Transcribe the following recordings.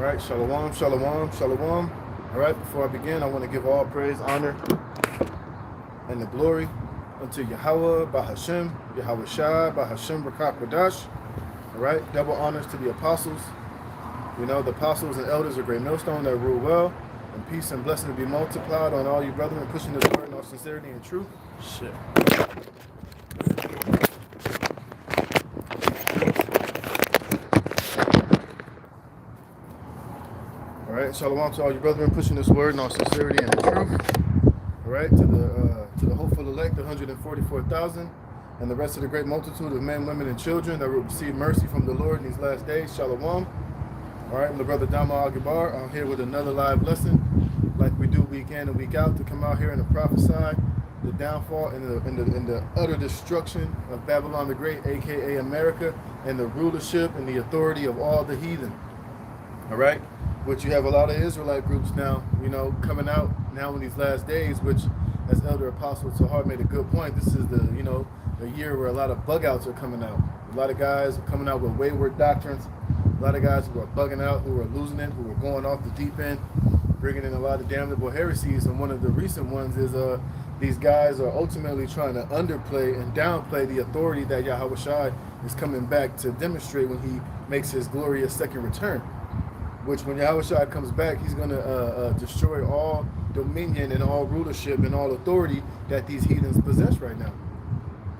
right, shalom, shalom, shalom. All right, before I begin, I want to give all praise, honor, and the glory unto Yahweh, Bahashem, Yahawashi, Bahashem, Rakah Kodash. All right, double honors to the apostles. You know, the apostles and elders are great millstone that rule well, and peace and blessing to be multiplied on all you brethren pushing this word in all sincerity and truth. Shit. All right, shalom to all you brethren pushing this word in all sincerity and in truth. All right, to the hopeful elect, the 144,000, and the rest of the great multitude of men, women, and children that will receive mercy from the Lord in these last days. Shalom. All right, I'm the brother Dama Al-Gabar. I'm here with another live lesson, like we do week in and week out, to come out here and to prophesy the downfall and the utter destruction of Babylon the Great, aka America, and the rulership and the authority of all the heathen. All right, which you have a lot of Israelite groups now, you know, coming out now in these last days, which, as Elder Apostle Tahar made a good point, this is the, you know, the year where a lot of bug outs are coming out. A lot of guys are coming out with wayward doctrines. A lot of guys who are bugging out, who are losing it, who are going off the deep end, bringing in a lot of damnable heresies. And one of the recent ones is these guys are ultimately trying to underplay and downplay the authority that Yahawashi is coming back to demonstrate when he makes his glorious second return. Which, when Yahawashi comes back, he's going to destroy all dominion and all rulership and all authority that these heathens possess right now.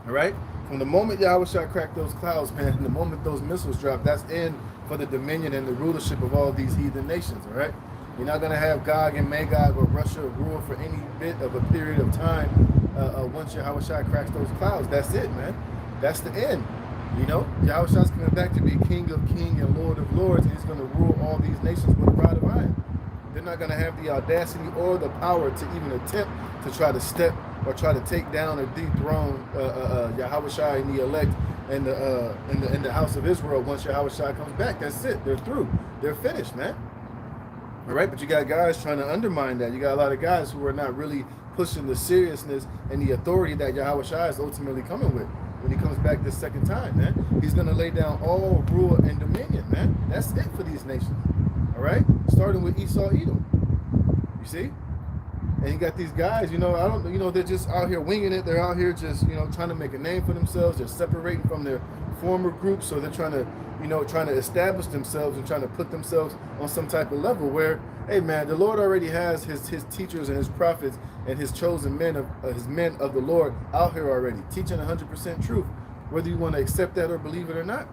All right? From the moment Yahawashi cracked those clouds, man, the moment those missiles drop, that's in for the dominion and the rulership of all these heathen nations. All right? You're not going to have Gog and Magog or Russia rule for any bit of a period of time once Yahawashi cracks those clouds. That's it, man. That's the end. You know, Yahushua's coming back to be King of Kings and Lord of Lords, and he's going to rule all these nations with a rod of iron. They're not going to have the audacity or the power to even attempt to try to step or try to take down or dethrone Yahawashi and the elect and in the house of Israel once Yahawashi comes back. That's it. They're through. They're finished, man. All right, but you got guys trying to undermine that. You got a lot of guys who are not really pushing the seriousness and the authority that Yahawashi is ultimately coming with. When he comes back this second time, man, he's going to lay down all rule and dominion, man. That's it for these nations, all right? Starting with Esau, Edom, you see? And you got these guys, you know, they're just out here winging it. They're out here just, you know, trying to make a name for themselves. They're separating from their former groups, so they're trying to establish themselves and trying to put themselves on some type of level where, hey, man, the Lord already has his teachers and his prophets and his chosen men of the Lord out here already, teaching 100% truth, whether you want to accept that or believe it or not,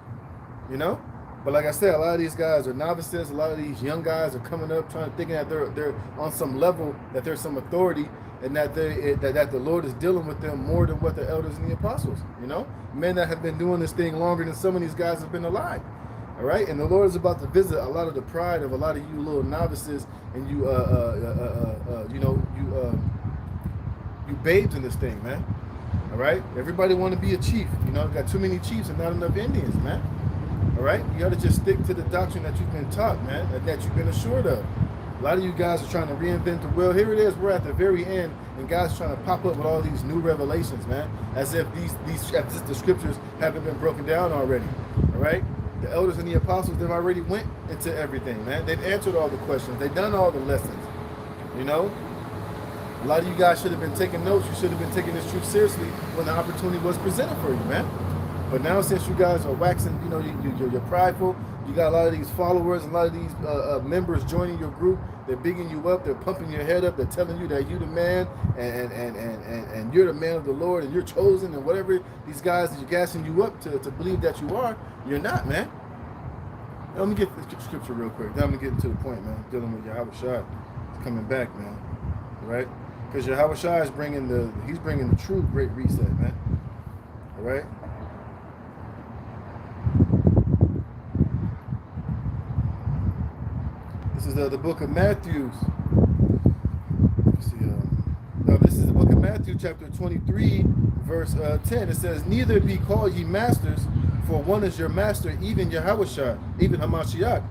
you know? But like I said, a lot of these guys are novices. A lot of these young guys are coming up thinking that they're on some level, that there's some authority, and that the Lord is dealing with them more than what the elders and the apostles, you know? Men that have been doing this thing longer than some of these guys have been alive. All right, and the Lord is about to visit a lot of the pride of a lot of you little novices and you babes in this thing, man. All right, everybody want to be a chief. You know, got too many chiefs and not enough Indians, man. All right, you got to just stick to the doctrine that you've been taught, man, that you've been assured of. A lot of you guys are trying to reinvent the wheel. Here it is, we're at the very end, and guys trying to pop up with all these new revelations, man, as if the scriptures haven't been broken down already. All right. The elders and the apostles, they've already went into everything, man. They've answered all the questions. They've done all the lessons, you know? A lot of you guys should have been taking notes. You should have been taking this truth seriously when the opportunity was presented for you, man. But now, since you guys are waxing, you know, you're prideful, you got a lot of these followers, a lot of these members joining your group. They're bigging you up. They're pumping your head up. They're telling you that you're the man and you're the man of the Lord and you're chosen and whatever these guys are gassing you up to believe that you are, you're not, man. Now, let me get the scripture real quick. Then I'm going to get into the point, man. Dealing with Yahawashi. He's coming back, man. All right? Because Yahawashi is bringing the true great reset, man. All right? This is the book of Matthew. Let's see. This is the book of Matthew, chapter 23, verse 10. It says, "Neither be called ye masters, for one is your master, even Yahawashi, even Hamashiach.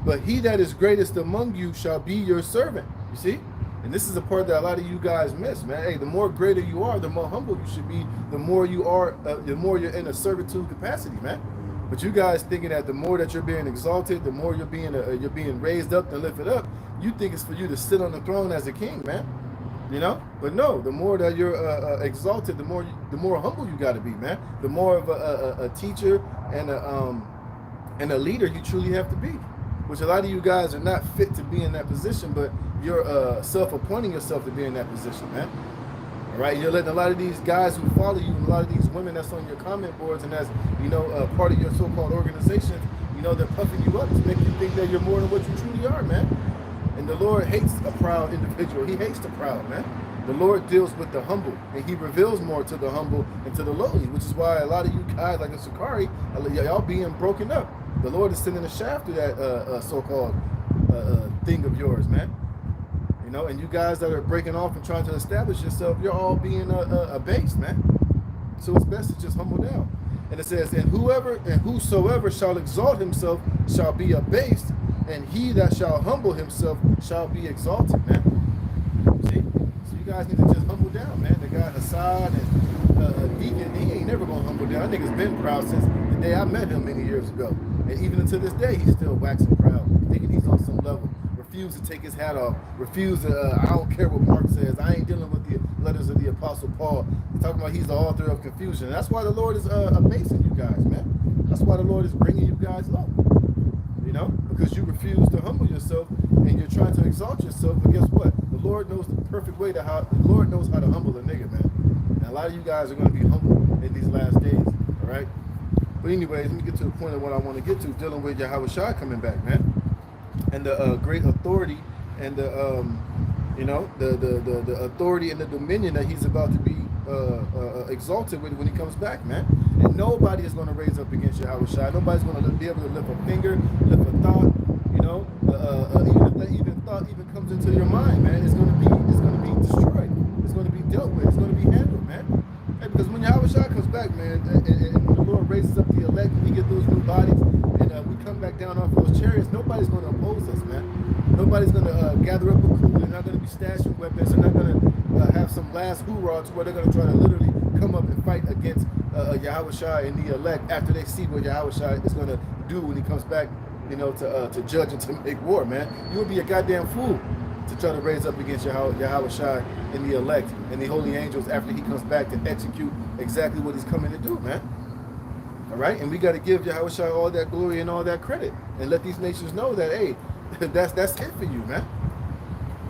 But he that is greatest among you shall be your servant." You see? And this is a part that a lot of you guys miss, man. Hey, the more greater you are, the more humble you should be. The more you are, the more you're in a servitude capacity, man. But you guys thinking that the more that you're being exalted, the more you're being raised up and lifted up, you think it's for you to sit on the throne as a king, man. You know, but no. The more that you're exalted, the more humble you got to be, man. The more of a teacher and a leader you truly have to be. Which a lot of you guys are not fit to be in that position, but you're self-appointing yourself to be in that position, man. All right, you're letting a lot of these guys who follow you, and a lot of these women that's on your comment boards and that's part of your so-called organizations, they're puffing you up to make you think that you're more than what you truly are, man. And the Lord hates a proud individual. He hates the proud, man. The Lord deals with the humble, and He reveals more to the humble and to the lowly, which is why a lot of you guys, like in Sakari, y'all being broken up. The Lord is sending a shaft to that so-called thing of yours, man. And you guys that are breaking off and trying to establish yourself, you're all being abased, man. So it's best to just humble down. And it says, and whosoever shall exalt himself shall be abased, and he that shall humble himself shall be exalted, man. See? So you guys need to just humble down, man. The guy Hassan and Deacon, he ain't never gonna humble down. That nigga's been proud since the day I met him many years ago. And even to this day, he's still waxing proud, thinking he's on some level. Refuse to take his hat off. Refuse to, I don't care what Mark says. I ain't dealing with the letters of the Apostle Paul. He's talking about he's the author of confusion. And that's why the Lord is abasing you guys, man. That's why the Lord is bringing you guys low. Because you refuse to humble yourself and you're trying to exalt yourself. But guess what? The Lord knows the perfect way the Lord knows how to humble a nigga, man. And a lot of you guys are going to be humble in these last days, all right? But anyways, let me get to the point of what I want to get to, dealing with Yahawashi coming back, man. And the great authority and the authority and the dominion that he's about to be exalted with when he comes back, man. And nobody is going to raise up against Yahawashi. Nobody's going to be able to lift a finger, lift a thought. Even if that thought comes into your mind, man, it's going to be destroyed. It's going to be dealt with. It's going to be handled, man. Hey, because when Yahawashi comes back, man, and when the Lord raises up the elect, and we get those new bodies, and we come back down off those chariots, nobody's going to oppose us, man. Nobody's going to gather up a crew. They're not going to be stashing weapons. They're not going to have some last hoorah to where they're going to try to literally come up and fight against Yahawashi and the elect after they see what Yahawashi is going to do when he comes back, to judge and to make war, man. You would be a goddamn fool to try to raise up against Yahawashi and the elect and the holy angels after he comes back to execute exactly what he's coming to do, man. All right? And we got to give Yahawashi all that glory and all that credit and let these nations know that, hey, that's it for you, man.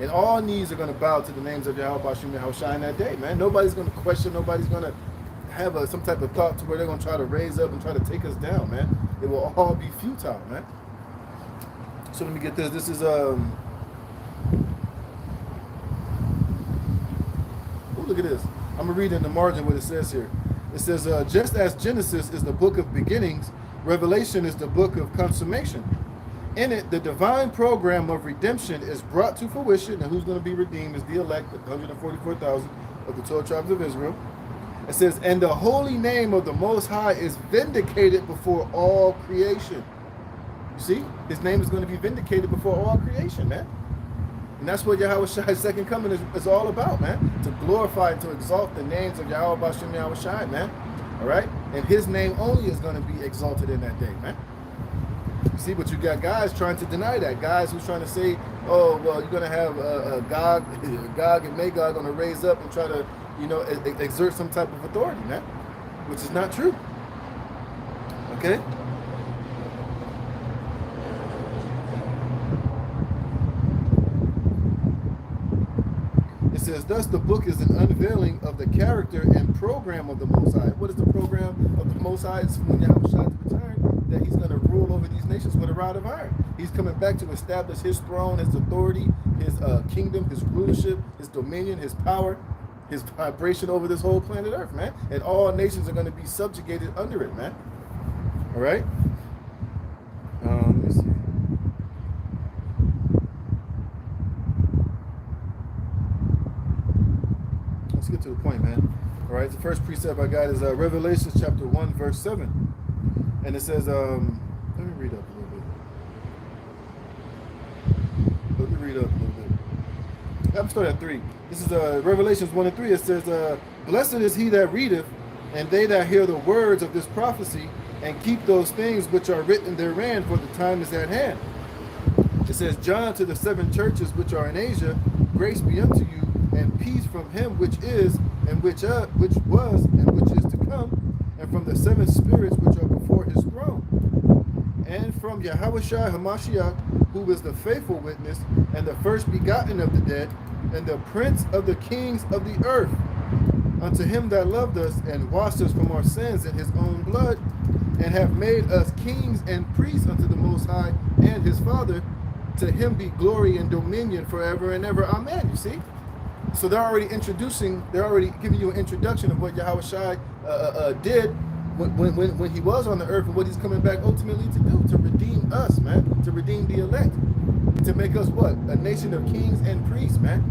And all knees are going to bow to the names of Yahawashi and Yahawashi in that day, man. Nobody's going to question. Nobody's going to have some type of thought to where they're going to try to raise up and try to take us down, man. It will all be futile, man. So let me get this. This is oh, look at this. I'm gonna read in the margin what it says here. It says, just as Genesis is the book of beginnings, Revelation is the book of consummation. In it, the divine program of redemption is brought to fruition, and who's going to be redeemed is the elect, the 144,000 of the 12 tribes of Israel. It says, and the holy name of the Most High is vindicated before all creation. You see, his name is going to be vindicated before all creation, man. And that's what Yahawashi's second coming is all about, man. To glorify and to exalt the names of Yahweh Bashem Yahawashi, man. All right? And his name only is going to be exalted in that day, man. You see, but you got guys trying to deny that. Guys who's trying to say, oh, well, you're going to have Gog and Magog going to raise up and try to, exert some type of authority, man. Which is not true. Okay? It says, thus the book is an unveiling of the character and program of the Most High. What is the program of the Most High? It's when Yahawashi's return, that he's going to rule over these nations with a rod of iron. He's coming back to establish his throne, his authority, his kingdom, his rulership, his dominion, his power, his vibration over this whole planet Earth, man. And all nations are going to be subjugated under it, man. All right? Let me see. Let's get to the point, man. All right, the first precept I got is Revelation chapter 1, verse 7. And it says, let me read up a little bit. I'm starting at 3. This is Revelations 1 and 3. It says, blessed is he that readeth, and they that hear the words of this prophecy, and keep those things which are written therein, for the time is at hand. It says, John to the 7 churches which are in Asia, grace be unto you, and peace from him which is, and which was, and which is to come, and from the 7 spirits which are before his throne, and from Yahawashi Hamashiach, who is the faithful witness, and the first begotten of the dead, and the prince of the kings of the earth, unto him that loved us, and washed us from our sins in his own blood, and have made us kings and priests unto the Most High and his Father. To him be glory and dominion forever and ever. Amen. You see? So they're already giving you an introduction of what Yahawashi did when he was on the earth, and what he's coming back ultimately to do, to redeem us, man, to redeem the elect, to make us what? A nation of kings and priests, man.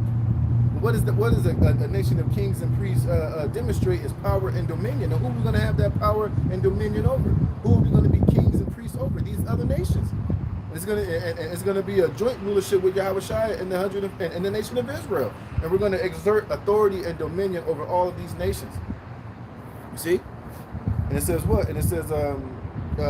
What is a nation of kings and priests demonstrate is power and dominion. And who are we going to have that power and dominion over? Who are we going to be kings and priests over? These other nations. It's going to be a joint rulership with Yahawashi and the nation of Israel, and we're going to exert authority and dominion over all of these nations. You see, and it says what? And it says,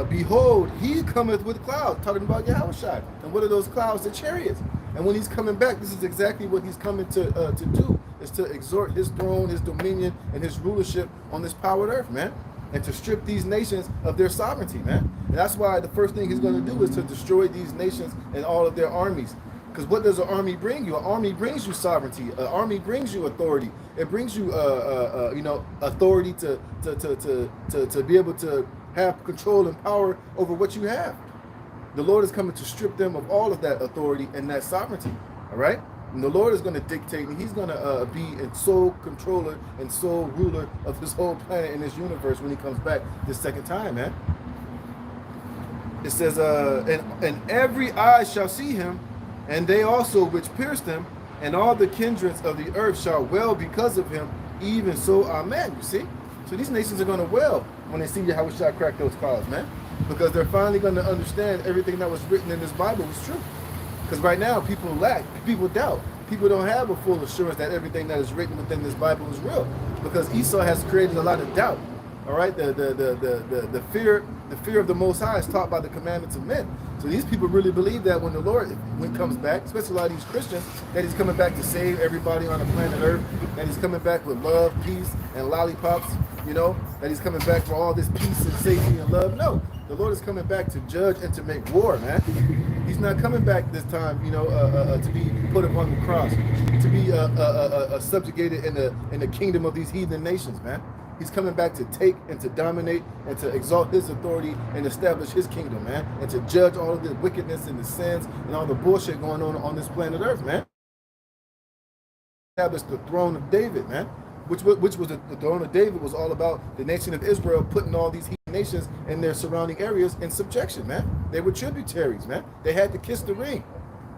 "Behold, he cometh with clouds," talking about Yahawashi. And what are those clouds? The chariots. And when he's coming back, this is exactly what he's coming to do: is to exhort his throne, his dominion, and his rulership on this powered earth, man. And to strip these nations of their sovereignty, man. And that's why the first thing he's going to do is to destroy these nations and all of their armies. Because what does an army bring you? An army brings you sovereignty. An army brings you authority. It brings you, authority to be able to have control and power over what you have. The Lord is coming to strip them of all of that authority and that sovereignty. All right. And the Lord is going to dictate, and he's going to be in sole controller and sole ruler of this whole planet and this universe when he comes back this second time, man. It says, and every eye shall see him, and they also which pierced him, and all the kindreds of the earth shall wail because of him, even so, amen. You see? So these nations are going to wail when they see Yahawashi crack those clouds, man. Because they're finally going to understand everything that was written in this Bible was true. Because right now, people lack, people doubt. People don't have a full assurance that everything that is written within this Bible is real. Because Esau has created a lot of doubt. All right, the fear of the Most High is taught by the commandments of men. So these people really believe that when the Lord, when he comes back, especially a lot of these Christians, that he's coming back to save everybody on the planet Earth, that he's coming back with love, peace, and lollipops, you know, that he's coming back for all this peace and safety and love. No, the Lord is coming back to judge and to make war, man. He's not coming back this time, you know, to be put upon the cross, to be subjugated in the kingdom of these heathen nations, man. He's coming back to take and to dominate and to exalt his authority and establish his kingdom, man, and to judge all of the wickedness and the sins and all the bullshit going on this planet Earth, man. Establish the throne of David, man, which was the throne of David was all about the nation of Israel putting all these heathen nations and their surrounding areas in subjection, man. They were tributaries, man. They had to kiss the ring.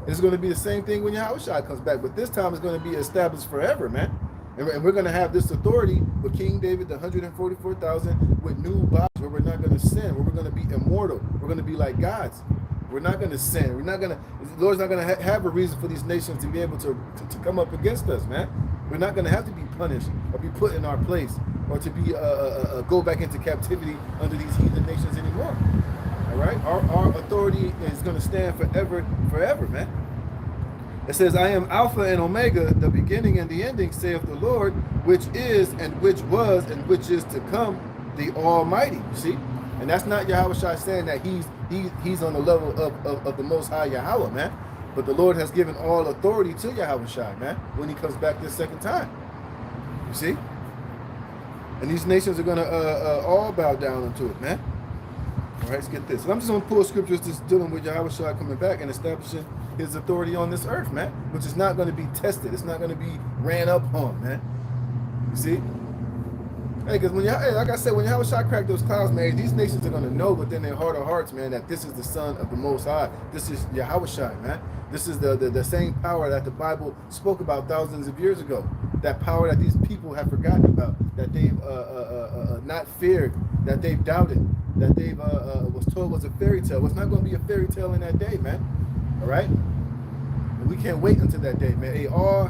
It's going to be the same thing when Yahawashi comes back, but this time it's going to be established forever, man. And we're going to have this authority with King David, the 144,000, with new bodies where we're not going to sin, where we're going to be immortal. We're going to be like gods. We're not going to sin. We're not going to, the Lord's not going to have a reason for these nations to be able to come up against us, man. We're not going to have to be punished or be put in our place or to be go back into captivity under these heathen nations anymore. All right? Our authority is going to stand forever, man. It says, I am Alpha and Omega, the beginning and the ending, saith the Lord, which is and which was and which is to come, the Almighty. You see? And that's not Yahawashi saying that he's on the level of the Most High Yahweh, man. But the Lord has given all authority to Yahawashi, man, when he comes back this second time. You see? And these nations are going to all bow down unto it, man. All right, let's get this. And I'm just going to pull scriptures just dealing with Yahawashi coming back and establishing his authority on this earth, man, which is not going to be tested. It's not going to be ran up on, man. You see? Hey, because like I said, when Yahawashi cracked those clouds, man, these nations are going to know within their heart of hearts, man, that this is the Son of the Most High. This is Yahawashi, man. This is the same power that the Bible spoke about thousands of years ago. That power that these people have forgotten about, that they've not feared, that they've doubted, that they've was told was a fairy tale. It's not going to be a fairy tale in that day, man. All right? And we can't wait until that day, man. Hey, all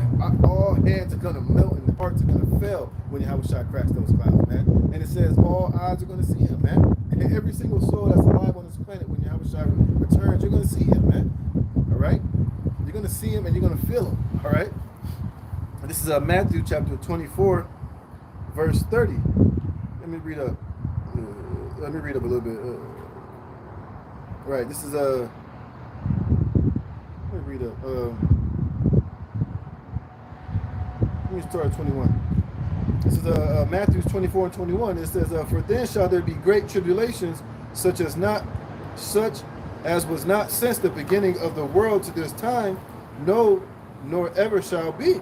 heads are gonna melt and hearts are gonna fail when Yahawashi cracks those clouds, man. And it says all eyes are gonna see him, man. And every single soul that's alive on this planet, when Yahawashi returns, you're gonna see him, man. All right, you're gonna see him and you're gonna feel him. All right. And this is Matthew chapter 24, verse 30. Let me read up. Let me read up a little bit. Right. This is let me read up. Let me start at 21. This is Matthew 24 and 21. It says, "For then shall there be great tribulations, such as was not since the beginning of the world to this time, no, nor ever shall be.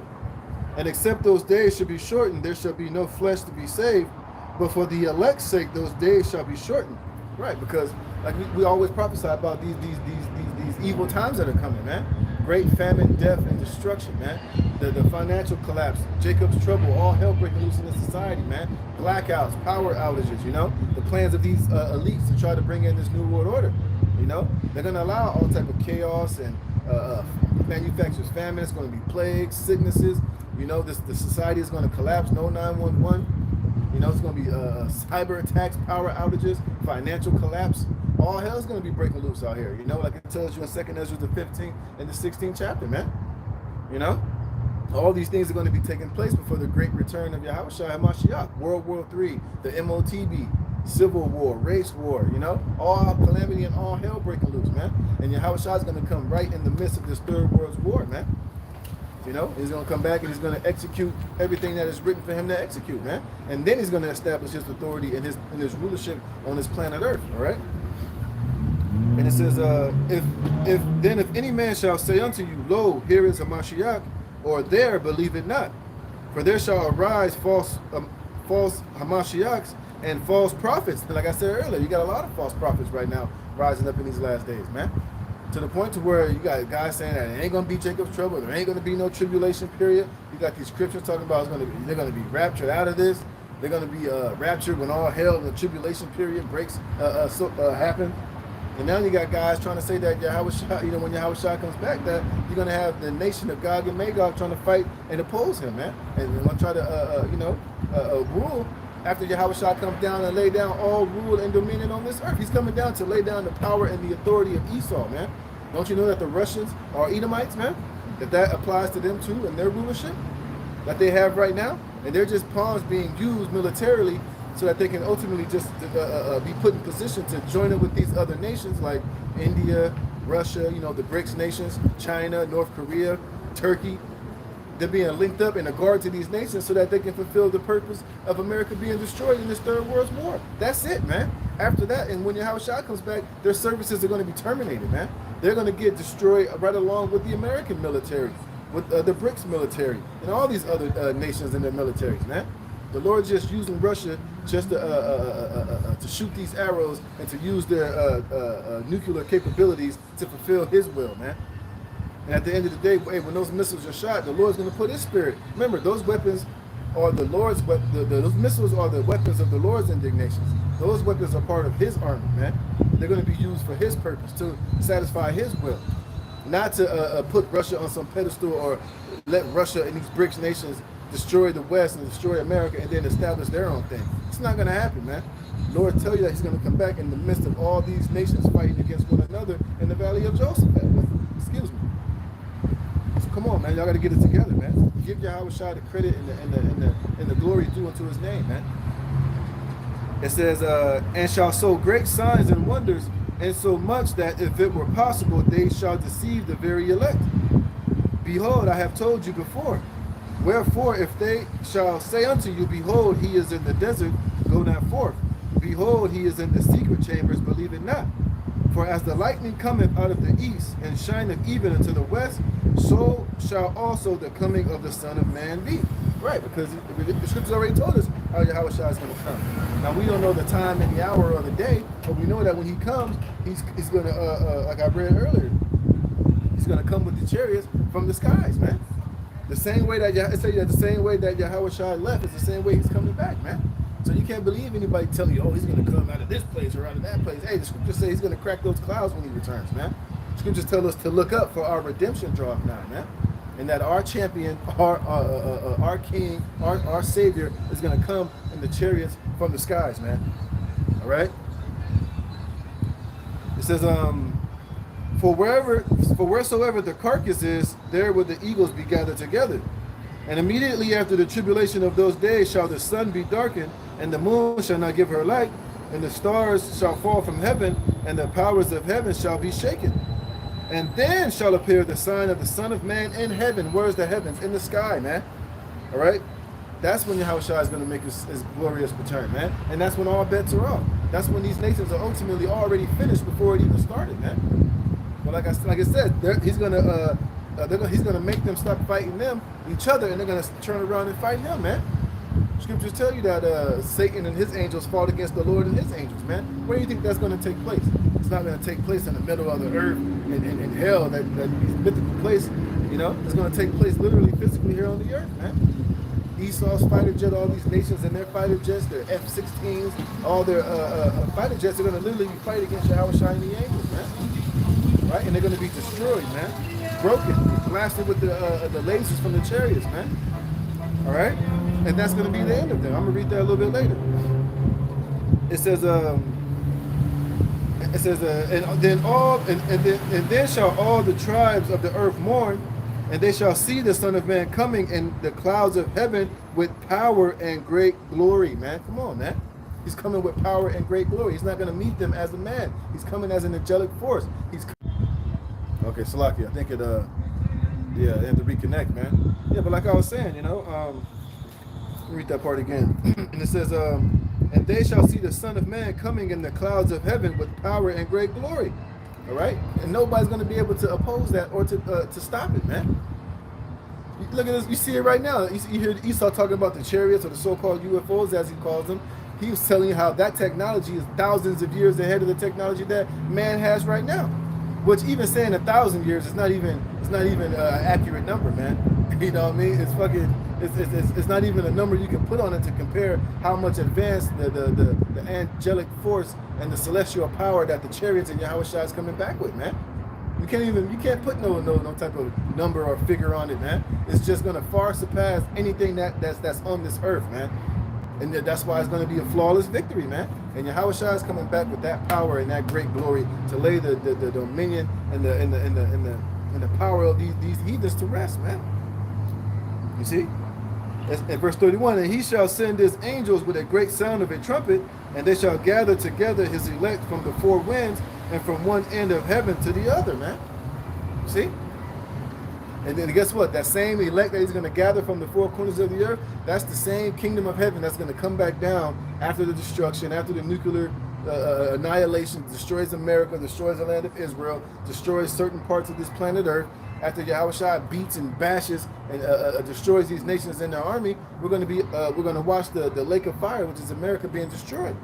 And except those days should be shortened, there shall be no flesh to be saved. But for the elect's sake, those days shall be shortened." Right, because like we always prophesy about these evil times that are coming, man. Great famine, death, and destruction, man. The financial collapse, Jacob's trouble, all hell breaking loose in the society, man. Blackouts, power outages, you know. The plans of these elites to try to bring in this new world order, you know. They're going to allow all type of chaos and manufacturers famine. It's going to be plagues, sicknesses. You know, the society is going to collapse. No 911. You know, it's going to be cyber attacks, power outages, financial collapse. All hell is going to be breaking loose out here. You know, like it tells you in 2nd Ezra, the 15th and the 16th chapter, man. You know, all these things are going to be taking place before the great return of Yahawashi HaMashiach. World War III, the MOTB, Civil War, race war, you know, all calamity and all hell breaking loose, man. And Yahawashi is going to come right in the midst of this third world war, man. You know, he's going to come back and he's going to execute everything that is written for him to execute, man. And then he's going to establish his authority and his rulership on this planet Earth, all right? And it says, if any man shall say unto you, Lo, here is Hamashiach, or there, believe it not. For there shall arise false Hamashiachs and false prophets. And like I said earlier, you got a lot of false prophets right now rising up in these last days, man. To the point to where you got guys saying that it ain't gonna be Jacob's trouble, there ain't gonna be no tribulation period. You got these scriptures talking about they're gonna be raptured out of this. They're gonna be raptured when all hell and the tribulation period breaks happen. And now you got guys trying to say that Yahawashi, you know, when Yahawashi comes back, that you're gonna have the nation of Gog and Magog trying to fight and oppose him, man, and they're gonna try to rule. After Yahawashi comes down and lay down all rule and dominion on this earth, he's coming down to lay down the power and the authority of Esau, man. Don't you know that the Russians are Edomites, man? That applies to them too and their rulership that they have right now, and they're just pawns being used militarily so that they can ultimately just be put in position to join up with these other nations like India, Russia, you know, the BRICS nations, China, North Korea, Turkey. They're being linked up in a guard to these nations so that they can fulfill the purpose of America being destroyed in this third world war. That's it, man. After that, and when Yahawashi comes back, their services are going to be terminated, man. They're going to get destroyed right along with the American military, with the BRICS military, and all these other nations and their militaries, man. The Lord's just using Russia just to shoot these arrows and to use their nuclear capabilities to fulfill His will, man. And at the end of the day, when those missiles are shot, the Lord's going to put His Spirit. Remember, those weapons are the Lord's. Those missiles are the weapons of the Lord's indignations. Those weapons are part of His army, man. They're going to be used for His purpose, to satisfy His will, not to put Russia on some pedestal or let Russia and these BRICS nations destroy the West and destroy America and then establish their own thing. It's not going to happen, man. The Lord tell you that He's going to come back in the midst of all these nations fighting against one another in the valley of Joseph. Excuse me. So come on, man. Y'all got to get it together, man. Give Yahawashi the credit and the glory due unto His name, man. It says, and shall show great signs and wonders, and so much that if it were possible, they shall deceive the very elect. Behold, I have told you before. Wherefore, if they shall say unto you, Behold, he is in the desert, go not forth. Behold, he is in the secret chambers, believe it not. For as the lightning cometh out of the east, and shineth even unto the west, so shall also the coming of the Son of Man be. Right, because the scriptures already told us how Yahawashi is going to come. Now, we don't know the time and the hour or the day, but we know that when He comes, He's going to, like I read earlier, He's going to come with the chariots from the skies, man. The same way that Yahawashi left is the same way He's coming back, man. So you can't believe anybody telling you, oh, He's going to come out of this place or out of that place. Hey, the scriptures say He's going to crack those clouds when He returns, man. Scriptures tell us to look up for our redemption draweth nigh, man. And that our champion, our king, our savior is going to come in the chariots from the skies, man. All right? It says, for wheresoever the carcass is, there will the eagles be gathered together. And immediately after the tribulation of those days shall the sun be darkened, and the moon shall not give her light, and the stars shall fall from heaven, and the powers of heaven shall be shaken. And then shall appear the sign of the Son of Man in heaven. Where's the heavens? In the sky, man. All right? That's when Yahawashi is going to make his glorious return, man. And that's when all bets are off. That's when these nations are ultimately already finished before it even started, man. But like I said, he's gonna make them stop fighting each other, and they're gonna turn around and fight him, man. Scriptures tell you that Satan and his angels fought against the Lord and his angels, man. Where do you think that's going to take place? It's not going to take place in the middle of the earth in hell, that mythical place. You know, it's going to take place literally, physically here on the earth, man. Esau's fighter jet, all these nations and their fighter jets, their F-16s, all their fighter jets are going to literally fight against Yahawashi and the angels, man. Right? And they're going to be destroyed, man. Broken, blasted with the lasers from the chariots, man. All right? And that's going to be the end of them. I'm going to read that a little bit later. It says, and then shall all the tribes of the earth mourn, and they shall see the Son of Man coming in the clouds of heaven with power and great glory, man. Come on, man. He's coming with power and great glory. He's not going to meet them as a man. He's coming as an angelic force. Okay, Salaki, I think it, they have to reconnect, man. Yeah, but like I was saying, you know, let me read that part again. And it says, and they shall see the Son of Man coming in the clouds of heaven with power and great glory. All right? And nobody's going to be able to oppose that or to stop it, man. Look at this. You see it right now. You hear Esau talking about the chariots or the so-called UFOs, as he calls them. He was telling you how that technology is thousands of years ahead of the technology that man has right now. Which even saying 1,000 years is not even an accurate number, man. You know what I mean? It's fucking. It's not even a number you can put on it to compare how much advanced the angelic force and the celestial power that the chariots and Yahawashi is coming back with, man. You can't put no type of number or figure on it, man. It's just gonna far surpass anything that's on this earth, man. And that's why it's going to be a flawless victory, man. And Yahawashi is coming back with that power and that great glory to lay the dominion and the power of these heathens to rest, man. You see? In verse 31, and he shall send his angels with a great sound of a trumpet, and they shall gather together his elect from the four winds and from one end of heaven to the other, man. See? And then guess what? That same elect that he's going to gather from the four corners of the earth, that's the same kingdom of heaven that's going to come back down after the destruction, after the nuclear annihilation, destroys America, destroys the land of Israel, destroys certain parts of this planet Earth. After Yahawashi beats and bashes and destroys these nations in their army, we're going to watch the lake of fire, which is America being destroyed.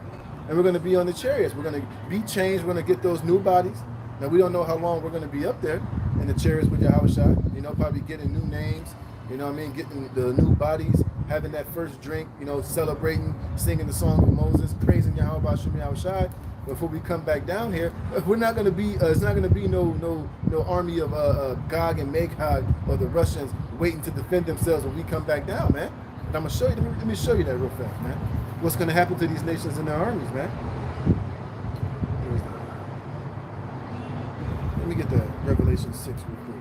And we're going to be on the chariots. We're going to be changed. We're going to get those new bodies. Now, we don't know how long we're going to be up there in the chariots with Yahawashi, you know, probably getting new names, you know what I mean, getting the new bodies, having that first drink, you know, celebrating, singing the song of Moses, praising Yahweh Yahawashi. Before we come back down here, we're not going to be, it's not going to be no army of Gog and Magog or the Russians waiting to defend themselves when we come back down, man. But I'm going to show you, let me show you that real fast, man. What's going to happen to these nations and their armies, man. Let me get that Revelation 6 real quick.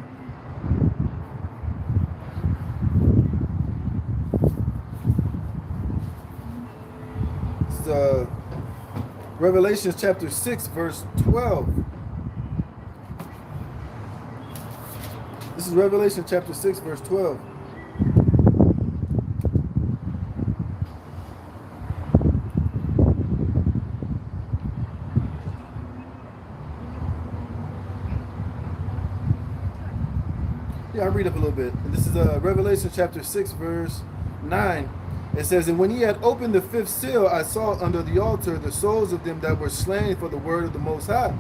It's Revelation chapter 6, verse 12. This is Revelation chapter 6, verse 12. Yeah, I'll read up a little bit. And this is Revelation chapter 6, verse 9. It says, and when he had opened the fifth seal, I saw under the altar the souls of them that were slain for the word of the Most High,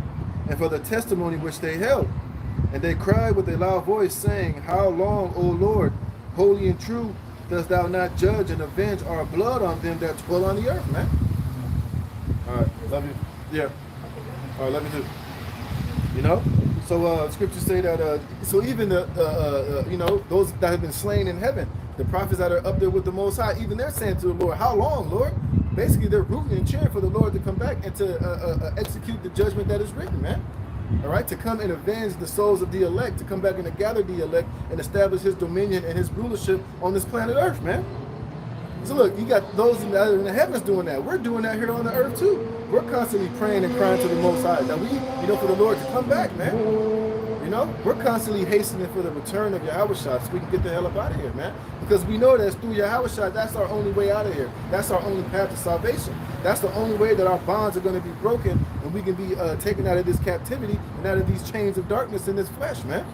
and for the testimony which they held. And they cried with a loud voice, saying, how long, O Lord, holy and true, dost thou not judge and avenge our blood on them that dwell on the earth, man? All right, love you. Yeah. All right, love you too. You know? So scriptures say that so even the those that have been slain in heaven, the prophets that are up there with the Most High, even they're saying to the Lord, "How long, Lord?" Basically, they're rooting and cheering for the Lord to come back and to execute the judgment that is written, man. All right, to come and avenge the souls of the elect, to come back and to gather the elect and establish His dominion and His rulership on this planet Earth, man. So look, you got those in the heavens doing that. We're doing that here on the earth too. We're constantly praying and crying to the Most High that we, for the Lord to come back, man. We're constantly hastening for the return of Yahawashi so we can get the hell up out of here, man. Because we know that through Yahawashi, that's our only way out of here. That's our only path to salvation. That's the only way that our bonds are going to be broken and we can be taken out of this captivity and out of these chains of darkness in this flesh, man.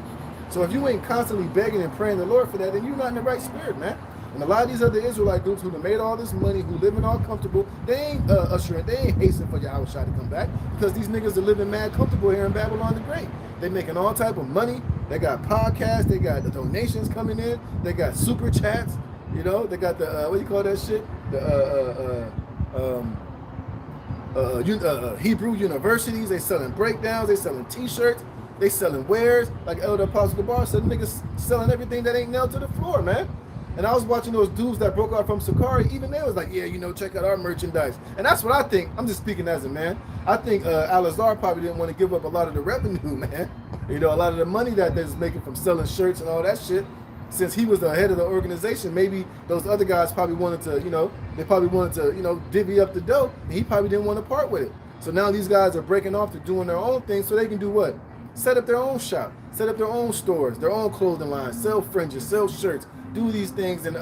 So if you ain't constantly begging and praying the Lord for that, then you're not in the right spirit, man. And a lot of these other Israelite groups who have made all this money, who living all comfortable, they ain't ushering, they ain't hastening for Yahawashi to come back because these niggas are living mad comfortable here in Babylon the Great. They making all type of money. They got podcasts. They got the donations coming in. They got super chats. They got the what do you call that shit? The Hebrew universities. They selling breakdowns. They selling T-shirts. They selling wares. Like Elder Apostle Gabar said, niggas selling everything that ain't nailed to the floor, man. And I was watching those dudes that broke out from Sakari, even they was like, yeah, check out our merchandise. And that's what I think. I'm just speaking as a man. I think Al-Azhar probably didn't want to give up a lot of the revenue, man. A lot of the money that they're making from selling shirts and all that shit. Since he was the head of the organization, maybe those other guys probably wanted to, they probably wanted to, divvy up the dough. And he probably didn't want to part with it. So now these guys are breaking off to doing their own thing so they can do what? Set up their own shop, set up their own stores, their own clothing lines, sell fringes, sell shirts, do these things and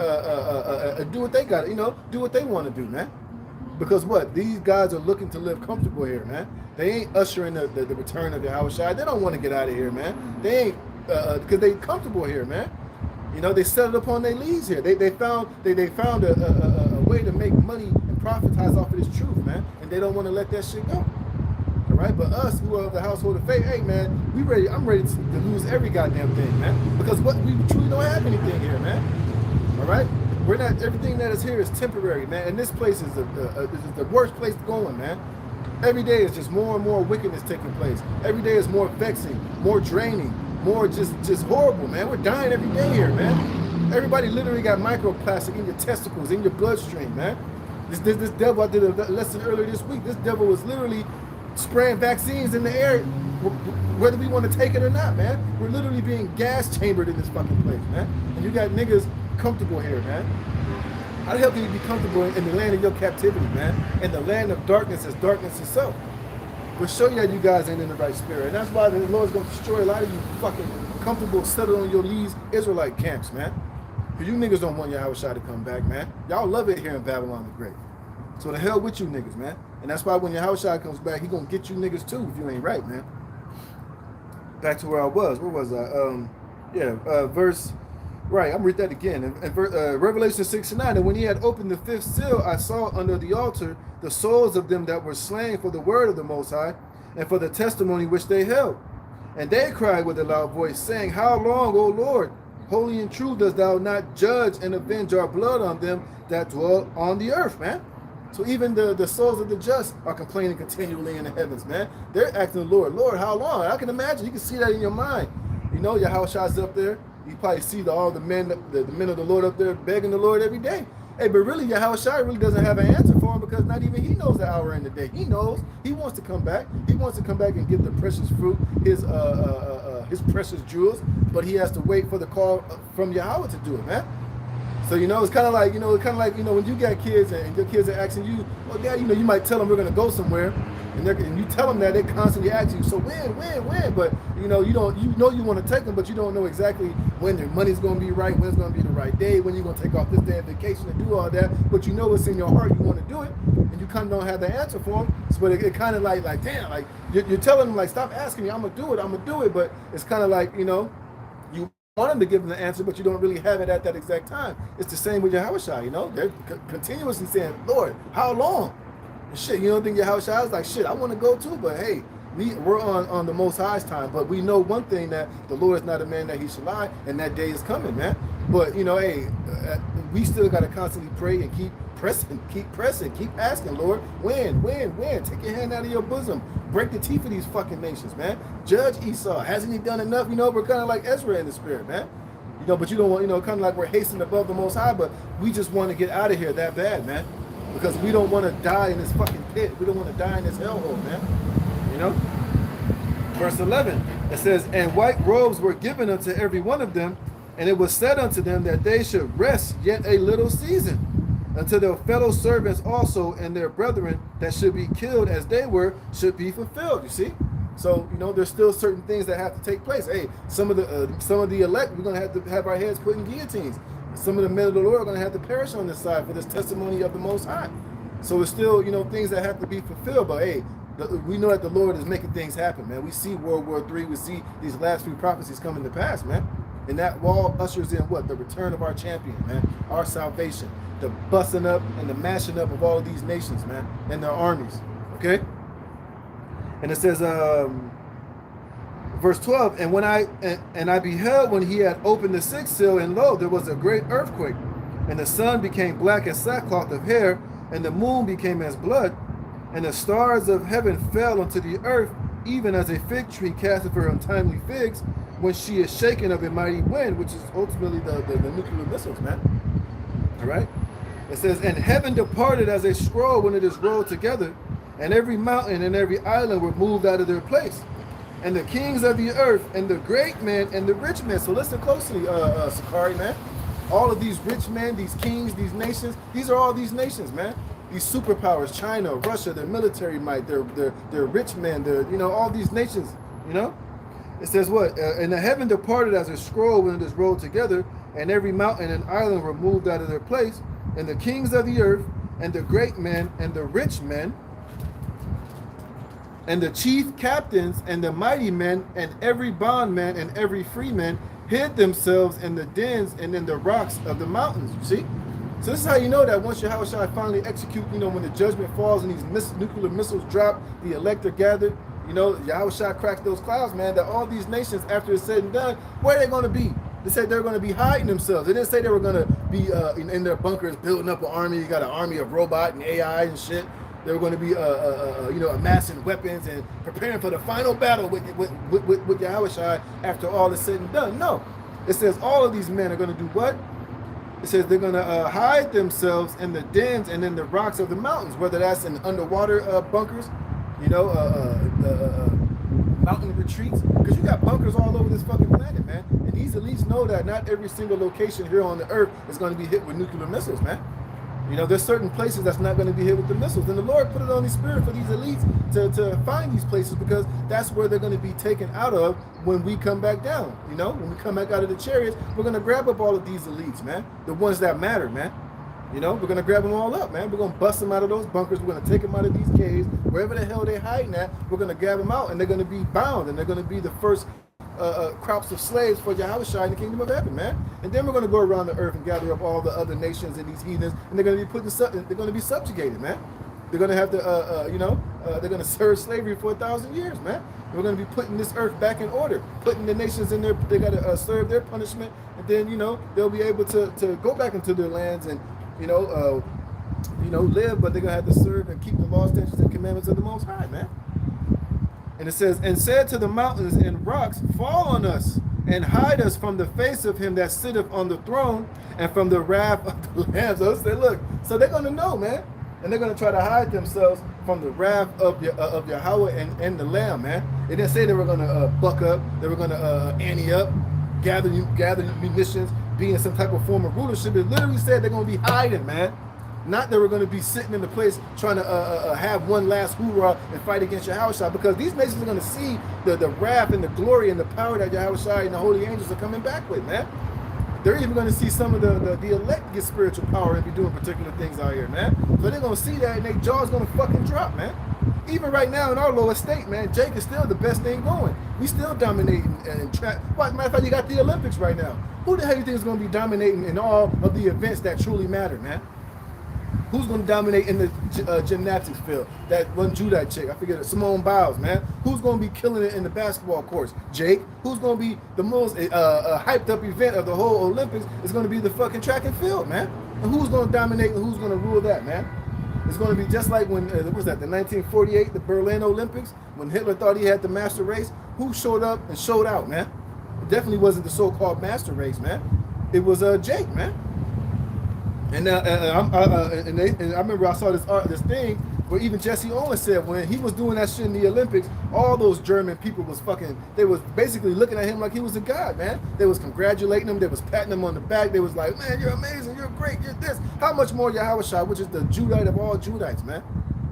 do what they got, do what they want to do, man. Because what? These guys are looking to live comfortable here, man. They ain't ushering the return of Yahawashi. They don't want to get out of here, man. They ain't, because they comfortable here, man. They settled upon their leads here. They found a way to make money and profitize off of this truth, man. And they don't want to let that shit go. Right? But us who are of the household of faith, hey man, I'm ready to lose every goddamn thing, man. Because we truly don't have anything here, man. All right? We're not, everything that is here is temporary, man. And this place is the worst place going, man. Every day is just more and more wickedness taking place. Every day is more vexing, more draining, more just horrible, man. We're dying every day here, man. Everybody literally got microplastic in your testicles, in your bloodstream, man. This devil, I did a lesson earlier this week. This devil was literally spraying vaccines in the air, whether we want to take it or not, man. We're literally being gas chambered in this fucking place, man. And you got niggas comfortable here, man. How the hell can you be comfortable in the land of your captivity, man? In the land of darkness is darkness itself. We'll show you that you guys ain't in the right spirit. And that's why the Lord's going to destroy a lot of you fucking comfortable, settled on your leads Israelite camps, man. Because you niggas don't want Yahawashi to come back, man. Y'all love it here in Babylon the Great. So the hell with you niggas, man. And that's why when Yahawashi comes back, he gonna get you niggas too if you ain't right, man. Back to where I was. Where was I? Verse. Right, I'm read that again. In Revelation 6:9. And when he had opened the fifth seal, I saw under the altar the souls of them that were slain for the word of the Most High, and for the testimony which they held. And they cried with a loud voice, saying, How long, O Lord, holy and true, dost thou not judge and avenge our blood on them that dwell on the earth, man? So even the souls of the just are complaining continually in the heavens, man. They're asking the Lord, how long? I can imagine. You can see that in your mind. Yahawashi's up there. You probably see all the men of the Lord up there begging the Lord every day. Hey, but really, Yahawashi really doesn't have an answer for him because not even he knows the hour in the day. He knows. He wants to come back. He wants to come back and get the precious fruit, his precious jewels. But he has to wait for the call from Yahweh to do it, man. So, it's kind of like, when you got kids and your kids are asking you, well, Dad, you might tell them we're going to go somewhere. And you tell them that, they constantly ask you, so when? But, you want to take them, but you don't know exactly when their money's going to be right, when it's going to be the right day, when you're going to take off this day of vacation and do all that. But you know what's in your heart, you want to do it, and you kind of don't have the answer for them. So, but it kind of like, damn, like, you're telling them, like, stop asking me, I'm going to do it. But it's kind of like, you want them to give them the answer, but you don't really have it at that exact time. It's the same with Yahawashi, They're continuously saying, Lord, how long? And shit, you don't think Yahawashi is like, shit, I want to go too, but hey, we're on the Most High's time. But we know one thing, that the Lord is not a man that he should lie, and that day is coming, man. But, hey, we still got to constantly pray and keep pressing, keep asking, Lord, when? Take your hand out of your bosom. Break the teeth of these fucking nations, man. Judge Esau. Hasn't he done enough? We're kind of like Ezra in the spirit, man. But you don't want, kind of like we're hastening above the Most High, but we just want to get out of here that bad, man. Because we don't want to die in this fucking pit. We don't want to die in this hellhole, man. Verse 11, it says, and white robes were given unto every one of them, and it was said unto them that they should rest yet a little season, until their fellow servants also and their brethren that should be killed as they were should be fulfilled. You see? So, there's still certain things that have to take place. Hey, some of the elect, we're going to have our heads put in guillotines. Some of the men of the Lord are going to have to perish on this side for this testimony of the Most High. So it's still, things that have to be fulfilled. But hey, we know that the Lord is making things happen, man. We see World War III. We see these last few prophecies coming to pass, man. And that wall ushers in what? The return of our champion, man. Our salvation. The busting up and the mashing up of all of these nations, man, and their armies. Okay? And it says, verse 12, and when I beheld when he had opened the sixth seal, and lo, there was a great earthquake, and the sun became black as sackcloth of hair, and the moon became as blood, and the stars of heaven fell unto the earth, even as a fig tree casteth her untimely figs, when she is shaken of a mighty wind, which is ultimately the nuclear missiles, man. All right? It says, and heaven departed as a scroll when it is rolled together, and every mountain and every island were moved out of their place. And the kings of the earth, and the great men, and the rich men. So listen closely, Sakari, man. All of these rich men, these kings, these nations, these are all these nations, man. These superpowers, China, Russia, their military might, their rich men, all these nations, It says what? And the heaven departed as a scroll when it is rolled together, and every mountain and island were moved out of their place, and the kings of the earth, and the great men, and the rich men, and the chief captains, and the mighty men, and every bondman, and every freeman, hid themselves in the dens and in the rocks of the mountains, you see? So this is how you know that once Yahawashi finally execute, when the judgment falls and these nuclear missiles drop, the elect are gathered, Yahawashi cracks those clouds, man, that all these nations, after it's said and done, where are they going to be? They said they're going to be hiding themselves. They didn't say they were going to be in their bunkers building up an army. You got an army of robot and AI and shit. They were going to be, amassing weapons and preparing for the final battle with Yahawashi after all is said and done. No. It says all of these men are going to do what? It says they're going to hide themselves in the dens and in the rocks of the mountains, whether that's in underwater bunkers, mountain retreats, because you got bunkers all over this fucking planet, man. And these elites know that not every single location here on the earth is going to be hit with nuclear missiles, man. There's certain places that's not going to be hit with the missiles. And the Lord put it on His Spirit for these elites to find these places, because that's where they're going to be taken out of when we come back down. When we come back out of the chariots, we're going to grab up all of these elites, man. The ones that matter, man. We're going to grab them all up, man. We're going to bust them out of those bunkers. We're going to take them out of these caves. Wherever the hell they're hiding at, we're going to grab them out, and they're going to be bound, and they're going to be the first crops of slaves for Yahawashi in the kingdom of heaven, man. And then we're going to go around the earth and gather up all the other nations and these heathens, and they're going to be they're going to be subjugated, man. They're going to have to, they're going to serve slavery for 1,000 years, man. We're going to be putting this earth back in order, putting the nations in there. They got to serve their punishment, and then, they'll be able to go back into their lands and, live, but they're going to have to serve and keep the laws, statutes, and commandments of the Most High, man. And it says, and said to the mountains and rocks, fall on us, and hide us from the face of him that sitteth on the throne, and from the wrath of the Lamb. So it said, look, so they're going to know, man. And they're going to try to hide themselves from the wrath of Yahweh and the Lamb, man. They didn't say they were going to buck up. They were going to ante up, gather munitions, be in some type of form of rulership. It literally said they're going to be hiding, man. Not that we're going to be sitting in the place trying to have one last hoorah and fight against Yahawashi, because these nations are going to see the wrath and the glory and the power that Yahawashi and the holy angels are coming back with, man. They're even going to see some of the elect get spiritual power and be doing particular things out here, man. So they're going to see that, and their jaw's going to fucking drop, man. Even right now in our lower state, man, Jake is still the best thing going. We still dominating and trap. Matter of fact, you got the Olympics right now. Who the hell do you think is going to be dominating in all of the events that truly matter, man? Who's going to dominate in the gymnastics field? That one Judah chick, I forget it, Simone Biles, man. Who's going to be killing it in the basketball courts? Jake. Who's going to be the most hyped up event of the whole Olympics is going to be the fucking track and field, man. And who's going to dominate and who's going to rule that, man? It's going to be just like when, what was that, the 1948, the Berlin Olympics, when Hitler thought he had the master race. Who showed up and showed out, man? It definitely wasn't the so-called master race, man. It was Jake, man. And I remember I saw this thing where even Jesse Owens said when he was doing that shit in the Olympics, all those German people was they was basically looking at him like he was a god, man. They was congratulating him. They was patting him on the back. They was like, man, you're amazing. You're great. You're this. How much more Yahawashi, which is the Judite of all Judites, man.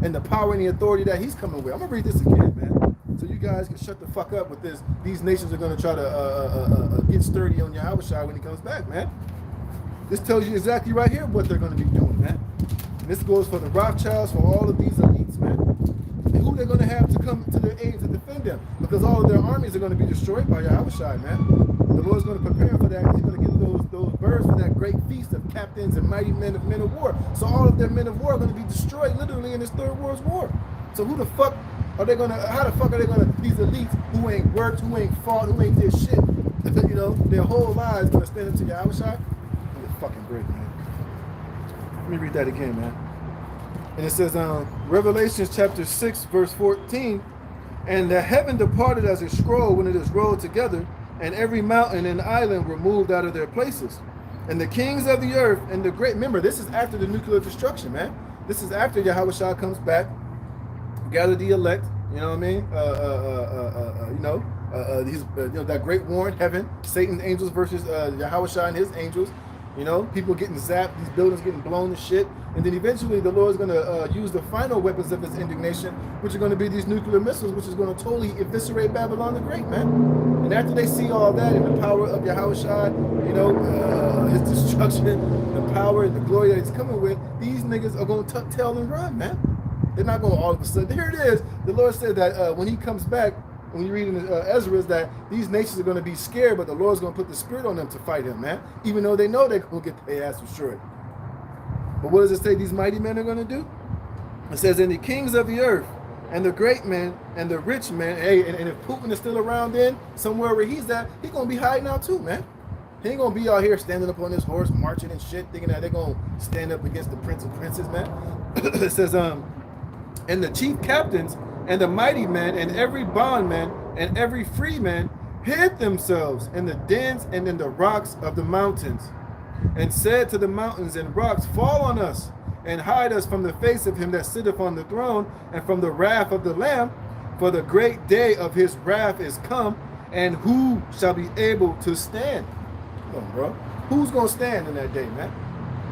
And the power and the authority that he's coming with. I'm going to read this again, man. So you guys can shut the fuck up with this. These nations are going to try to get sturdy on Yahawashi when he comes back, man. This tells you exactly right here what they're going to be doing, man. And this goes for the Rothschilds, for all of these elites, man. And who they're going to have to come to their aid to defend them. Because all of their armies are going to be destroyed by Yahawashi, man. The Lord's going to prepare for that. He's going to give those birds for that great feast of captains and mighty men of war. So all of their men of war are going to be destroyed literally in this Third World War. So who the fuck are they going to, how the fuck are they going to, these elites who ain't worked, who ain't fought, who ain't did shit, you know, their whole lives going to stand up to Yahawashi? Fucking great, man. Let me read that again, man. And it says, Revelations chapter 6, verse 14, and the heaven departed as a scroll when it is rolled together, and every mountain and island were moved out of their places. And the kings of the earth and the great, remember, this is after the nuclear destruction, man. This is after Yahawashi comes back, gather the elect, you know what I mean? That great war in heaven, Satan's angels versus Yahawashi and his angels. You know, people getting zapped, these buildings getting blown to shit. And then eventually the Lord's going to use the final weapons of his indignation, which are going to be these nuclear missiles, which is going to totally eviscerate Babylon the Great, man. And after they see all that and the power of Yahawashi, you know, his destruction, the power and the glory that he's coming with, these niggas are going to tuck tail and run, man. They're not going to all of a sudden. Here it is. The Lord said that when he comes back, when you read in Ezra, is that these nations are going to be scared, but the Lord's going to put the spirit on them to fight him, man. Even though they know they're going to get their ass destroyed. But what does it say these mighty men are going to do? It says, and the kings of the earth, and the great men, and the rich men, hey, and if Putin is still around then, somewhere where he's at, he's going to be hiding out too, man. He ain't going to be out here standing up on his horse, marching and shit, thinking that they're going to stand up against the prince and princess, man. It says, and the chief captains, and the mighty men, and every bondman, and every free man hid themselves in the dens and in the rocks of the mountains, and said to the mountains and rocks, fall on us, and hide us from the face of him that sitteth on the throne, and from the wrath of the Lamb, for the great day of his wrath is come, and who shall be able to stand? Come on, bro. Who's going to stand in that day, man?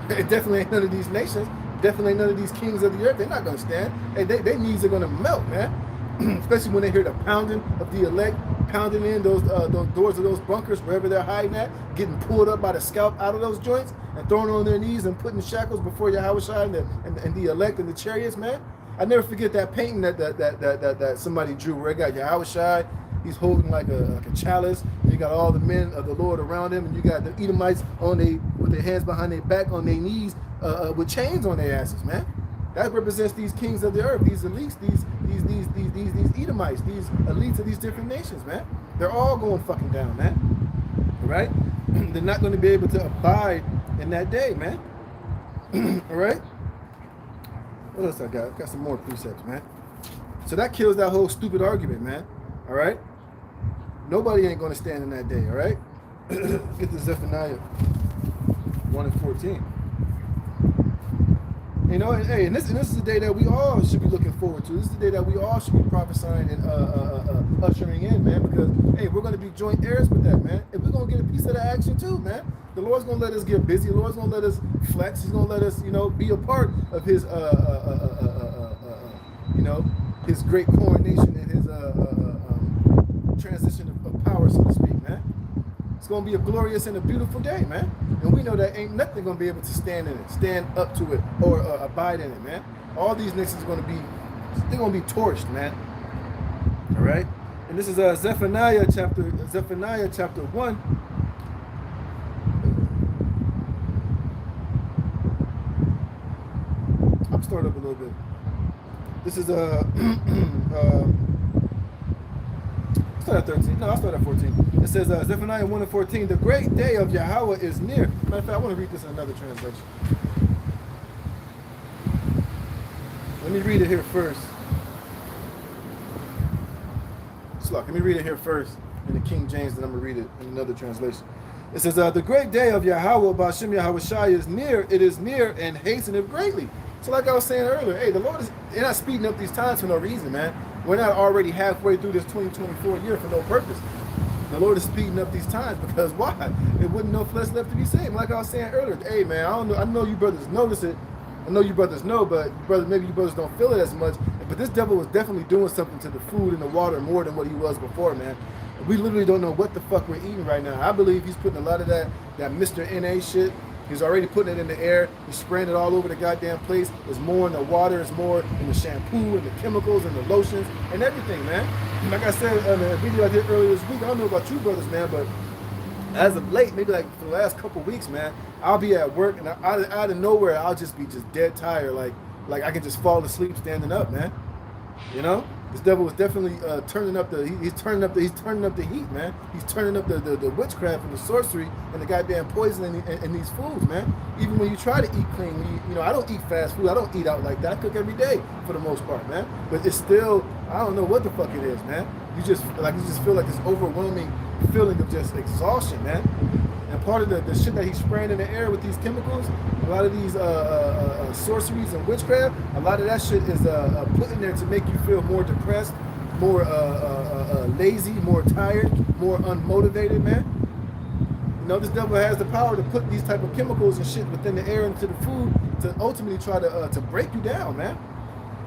It definitely ain't none of these nations. Definitely none of these kings of the earth. They're not going to stand. Hey, their knees are going to melt, man. Especially when they hear the pounding of the elect, pounding in those doors of those bunkers, wherever they're hiding at, getting pulled up by the scalp out of those joints and thrown on their knees and putting shackles before Yahawashi and the elect and the chariots, man. I never forget that painting that somebody drew where it got Yahawashi. He's holding like a chalice. And you got all the men of the Lord around him, and you got the Edomites with their hands behind their back on their knees with chains on their asses, man. That represents these kings of the earth, these elites, these Edomites, these elites of these different nations, man. They're all going fucking down, man. All right? They're not going to be able to abide in that day, man. All right? What else I got? I got some more precepts, man. So that kills that whole stupid argument, man. All right? Nobody ain't going to stand in that day, all right? Get to Zephaniah 1 and 14. You know, and, hey, and this is the day that we all should be looking forward to. This is the day that we all should be prophesying and ushering in, man, because, hey, we're going to be joint heirs with that, man. And we're going to get a piece of the action too, man. The Lord's going to let us get busy. The Lord's going to let us flex. He's going to let us, you know, be a part of his, you know, his great coronation and his transition of power, so to speak, man. It's going to be a glorious and a beautiful day, man. And we know that ain't nothing going to be able to stand in it, stand up to it, or abide in it, man. All these nations are going to be, they're going to be torched, man. All right? And this is Zephaniah chapter 1. I'll start up a little bit. This is start at 13. No, I'll start at 14. It says, Zephaniah 1 and 14, the great day of Yahweh is near. Matter of fact, I want to read this in another translation. me read it here first. Let me read it here first in the King James, and I'm going to read it in another translation. It says, the great day of Yahweh B'Shem Yahawashi is near. It is near and hasteneth greatly. So like I was saying earlier, hey, the Lord is not speeding up these times for no reason, man. We're not already halfway through this 2024 year for no purpose. The Lord is speeding up these times because why? It wouldn't no flesh left to be saved. Like I was saying earlier, hey, man, I know you brothers notice it. I know you brothers know, but maybe you brothers don't feel it as much. But this devil was definitely doing something to the food and the water more than what he was before, man. We literally don't know what the fuck we're eating right now. I believe he's putting a lot of that Mr. NA shit. He's already putting it in the air. He's spraying it all over the goddamn place. There's more in the water. There's more in the shampoo and the chemicals and the lotions and everything, man. Like I said in a video I did earlier this week, I don't know about you brothers, man, but as of late, maybe like for the last couple weeks, man, I'll be at work and out of nowhere, I'll just be dead tired. Like I can just fall asleep standing up, man. You know? This devil was definitely turning up he's turning up the heat, man. He's turning up the witchcraft and the sorcery and the goddamn poison in these foods, man. Even when you try to eat clean, I don't eat fast food. I don't eat out like that. I cook every day for the most part, man. But it's still, I don't know what the fuck it is, man. You just feel like this overwhelming feeling of just exhaustion, man. And part of the shit that he's spraying in the air with these chemicals, a lot of these sorceries and witchcraft, a lot of that shit is put in there to make you feel more depressed, more lazy, more tired, more unmotivated, man. This devil has the power to put these type of chemicals and shit within the air into the food to ultimately try to break you down, man.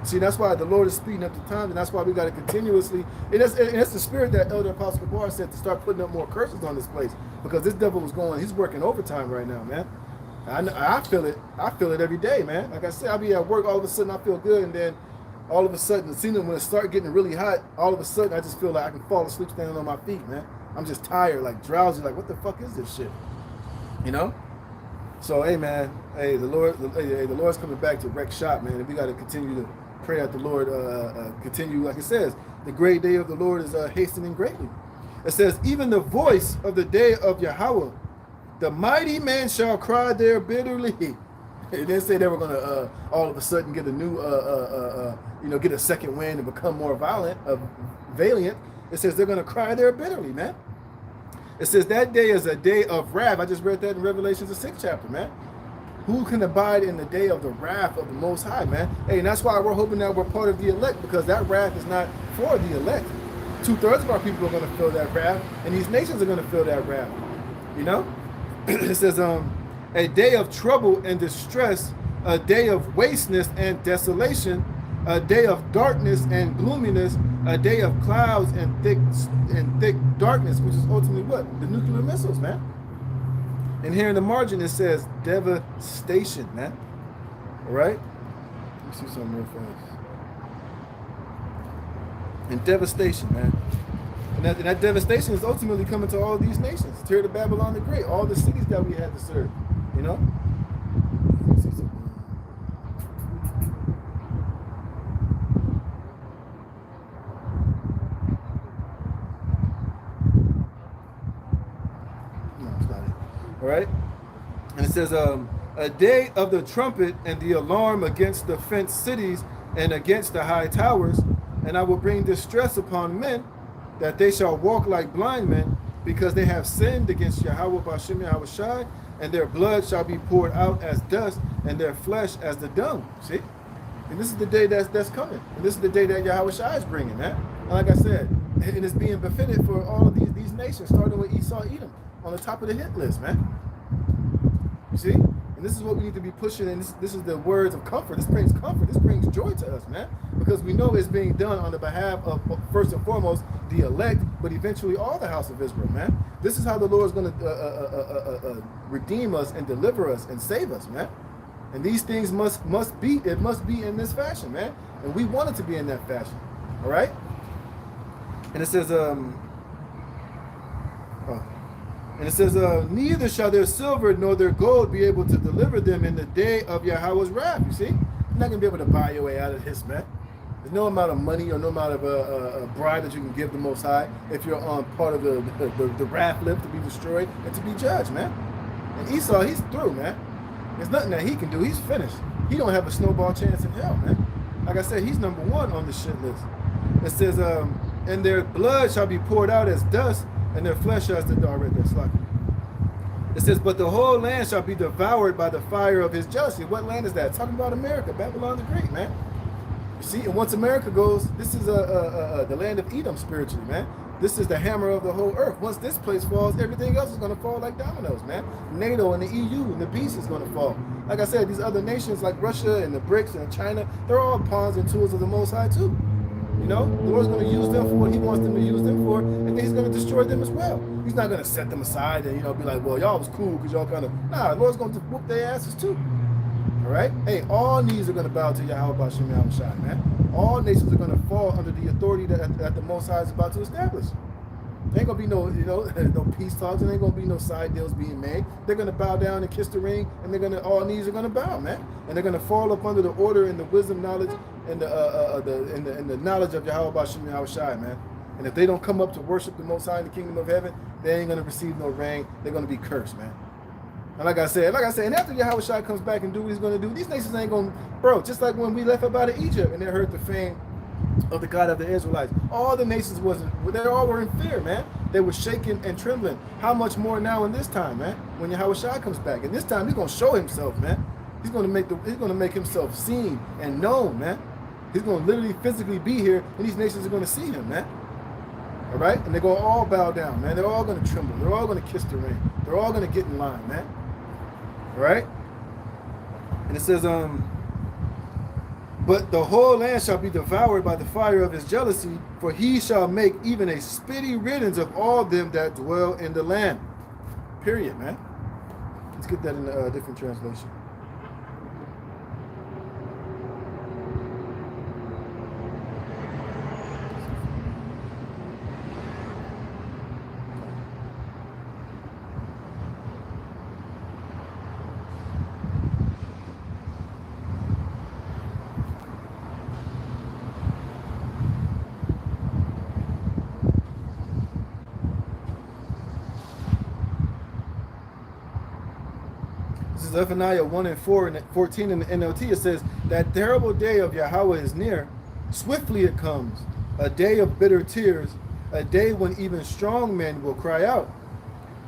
See, that's why the Lord is speeding up the time, and that's why we got to continuously, and that's the spirit that Elder Apostle Gabar said, to start putting up more curses on this place, because this devil he's working overtime right now, man. I feel it every day, man. Like I said, I'll be at work, all of a sudden I feel good, and then all of a sudden, when it start getting really hot, all of a sudden I just feel like I can fall asleep standing on my feet, man. I'm just tired, like drowsy, like what the fuck is this shit? So, hey, man, hey, the Lord's coming back to wreck shop, man, and we got to continue to pray that the Lord continue, like it says, the great day of the Lord is hastening greatly. It says, even the voice of the day of Yahweh, the mighty man shall cry there bitterly. It didn't say they were going to all of a sudden get a new, get a second wind and become more valiant. It says they're going to cry there bitterly, man. It says that day is a day of wrath. I just read that in Revelations, the 6th chapter, man. Who can abide in the day of the wrath of the Most High, man? Hey, and that's why we're hoping that we're part of the elect, because that wrath is not for the elect. 2/3 of our people are going to feel that wrath, and these nations are going to feel that wrath. It says, a day of trouble and distress, a day of wasteness and desolation, a day of darkness and gloominess, a day of clouds and thick darkness, which is ultimately what? The nuclear missiles, man. And here in the margin, it says devastation, man. All right? Let me see something real fast. And devastation, man. And that devastation is ultimately coming to all these nations. Tear to Babylon the Great, all the cities that we had to serve, Let me see something. No, it's not it. All right? And it says, a day of the trumpet and the alarm against the fenced cities and against the high towers, and I will bring distress upon men, that they shall walk like blind men, because they have sinned against Yahweh B'Shem Yahawashi, and their blood shall be poured out as dust, and their flesh as the dung. See? And this is the day that's coming. And this is the day that Yahawashi is bringing, man. And like I said, it is being befitted for all of these nations, starting with Esau, Edom, on the top of the hit list, man. You see? And this is what we need to be pushing, and this is the words of comfort. This brings comfort. This brings joy to us, man. Because we know it's being done on the behalf of, first and foremost, the elect, but eventually all the house of Israel, man. This is how the Lord is going to redeem us and deliver us and save us, man. And these things must be in this fashion, man. And we want it to be in that fashion. All right? And it says, neither shall their silver nor their gold be able to deliver them in the day of Yahweh's wrath. You see? You're not going to be able to buy your way out of this, man. There's no amount of money or no amount of a bribe that you can give the Most High if you're on part of the wrath lift to be destroyed and to be judged, man. And Esau, he's through, man. There's nothing that he can do. He's finished. He don't have a snowball chance in hell, man. like I said, he's number one on the shit list. It says, and their blood shall be poured out as dust, and their flesh as the dark. Right there, slack. It says, but the whole land shall be devoured by the fire of his jealousy. What land is that? It's talking about America, Babylon the Great, man. You see, and once America goes, this is the land of Edom spiritually, man. This is the hammer of the whole earth. Once this place falls, everything else is going to fall like dominoes, man. NATO and the EU and the beast is going to fall. Like I said, these other nations like Russia and the BRICS and China, they're all pawns and tools of the Most High too. You know, the Lord's going to use them for what he wants them to use them for, and then he's going to destroy them as well. He's not going to set them aside and, you know, be like, well, y'all was cool because y'all kind of, nah, the Lord's going to whoop their asses too. All right? Hey, all knees are going to bow to Yahawashi, man. All nations are going to fall under the authority that the Most High is about to establish. There ain't going to be no, you know, no peace talks. There ain't going to be no side deals being made. They're going to bow down and kiss the ring, and they're going to, all knees are going to bow, man. And they're going to fall up under the order and the wisdom, knowledge, and the knowledge of Yahawashi, man. And if they don't come up to worship the Most High in the kingdom of heaven, they ain't going to receive no rain. They're going to be cursed, man. And like I said, and after Yahawashi comes back and do what he's going to do, these nations ain't going to, bro, just like when we left up out of Egypt and they heard the fame of the God of the Israelites. All the nations they all were in fear, man. They were shaking and trembling. How much more now in this time, man? When Yahawashi comes back, and this time he's gonna show himself, man. He's gonna make himself seen and known, man. He's gonna literally physically be here, and these nations are gonna see him, man. All right, and they're gonna all bow down, man. They're all gonna tremble. They're all gonna kiss the ring. They're all gonna get in line, man. All right, and it says, but the whole land shall be devoured by the fire of his jealousy, for he shall make even a speedy riddance of all them that dwell in the land. Period, man. Let's get that in a different translation. Zephaniah 1 and 4 and 14 in the NLT, it says, that terrible day of Yahweh is near. Swiftly it comes, a day of bitter tears, a day when even strong men will cry out.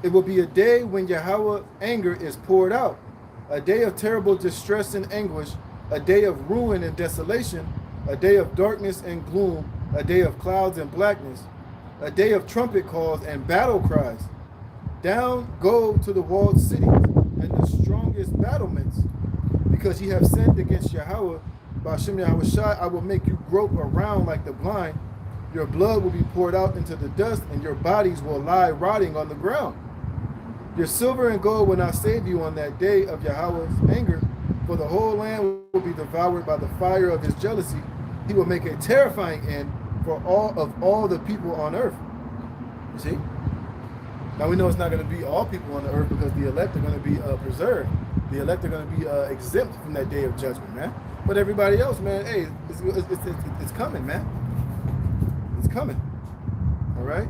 It will be a day when Yahweh's anger is poured out, a day of terrible distress and anguish, a day of ruin and desolation, a day of darkness and gloom, a day of clouds and blackness, a day of trumpet calls and battle cries. Down go to the walled cities and the strongest battlements, because ye have sinned against Yahweh. Ba'ashem Yahawashi, I will make you grope around like the blind. Your blood will be poured out into the dust, and your bodies will lie rotting on the ground. Your silver and gold will not save you on that day of Yahweh's anger, for the whole land will be devoured by the fire of his jealousy. He will make a terrifying end for all the people on earth. You see? Now we know it's not going to be all people on the earth, because the elect are going to be preserved. The elect are going to be exempt from that day of judgment, man. But everybody else, man, hey, it's coming, man. It's coming. All right?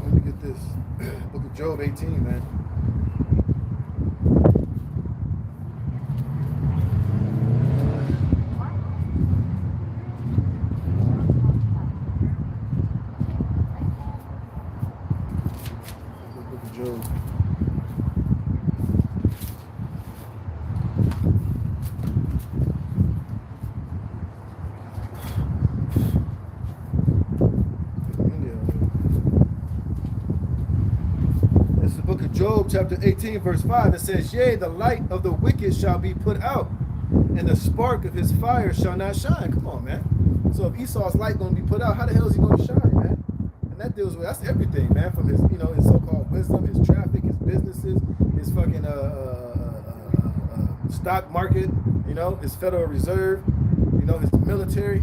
Let me get this. Book of Job 18, man. Job. This is the book of Job, chapter 18, verse 5. It says, yea, the light of the wicked shall be put out, and the spark of his fire shall not shine. Come on, man. So if Esau's light going to be put out, how the hell is he going to shine, man? And that deals with, that's everything, man, from his, you know, his so-called wisdom, his traffic, his businesses, his fucking stock market, you know, his Federal Reserve, you know, his military,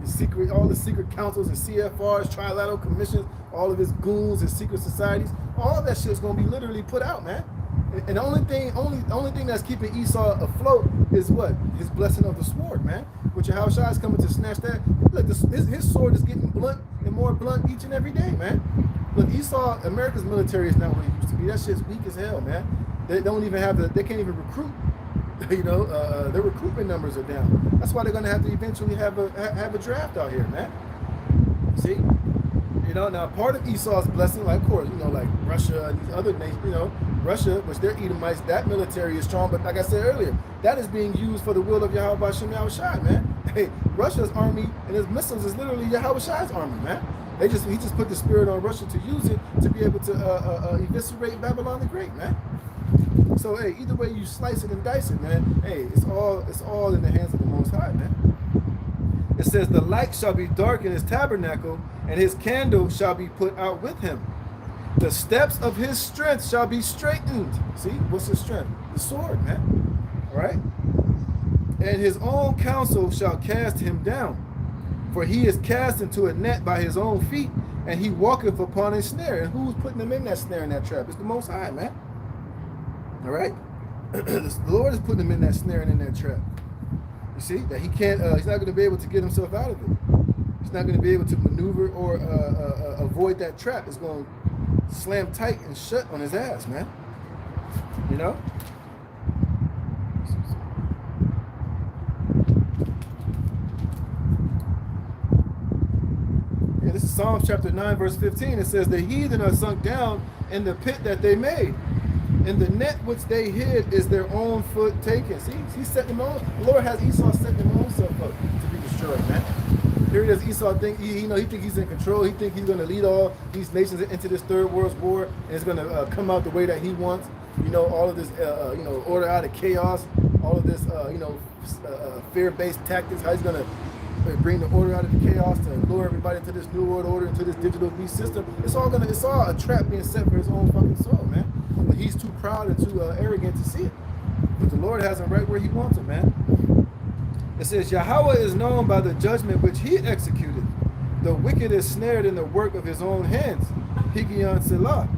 his secret, all the secret councils and CFRs, trilateral commissions, all of his goons, his secret societies, all that shit's gonna be literally put out, man. And the only thing that's keeping Esau afloat is what? His blessing of the sword, man. Which Yahawashi is coming to snatch that. Look, his sword is getting blunt and more blunt each and every day, man. Look, Esau, America's military is not what it used to be. That shit's weak as hell, man. They don't even have they can't even recruit. You know, their recruitment numbers are down. That's why they're going to have to eventually have a draft out here, man. See, you know, now part of Esau's blessing, like of course, you know, like Russia and these other nations, you know, Russia, which they're Edomites, that military is strong, but like I said earlier, that is being used for the will of Yahawashi, man. Hey, Russia's army and his missiles is literally Yahawashi's army, man. He just put the spirit on Russia to use it to be able to eviscerate Babylon the Great, man. So hey, either way you slice it and dice it, man. Hey, it's all in the hands of the Most High, man. It says the light shall be dark in his tabernacle, and his candle shall be put out with him. The steps of his strength shall be straightened. See, what's his strength? The sword, man. All right. And his own counsel shall cast him down, for he is cast into a net by his own feet, and he walketh upon a snare. And who's putting him in that snare and that trap? It's the Most High, man. All right. The Lord is putting him in that snare and in that trap. You see that he can't. He's not going to be able to get himself out of it. He's not going to be able to maneuver or avoid that trap. It's going to slam tight and shut on his ass, man. You know. Yeah, this is Psalms chapter 9, verse 15. It says, "The heathen are sunk down in the pit that they made. In the net which they hid is their own foot taken." See, he's setting them on. The Lord has Esau setting him own self up to be destroyed, man. Here does Esau think he think he's in control. He think he's going to lead all these nations into this third world war, and it's going to come out the way that he wants. You know, all of this, you know, order out of chaos. All of this, you know, fear-based tactics. How he's going to bring the order out of the chaos to lure everybody into this new world order, into this digital beast system. It's all a trap being set for his own fucking soul, man. But he's too proud and too arrogant to see it. But the Lord has him right where he wants him, man. It says, Yahweh is known by the judgment which he executed. The wicked is snared in the work of his own hands. Higion Selah.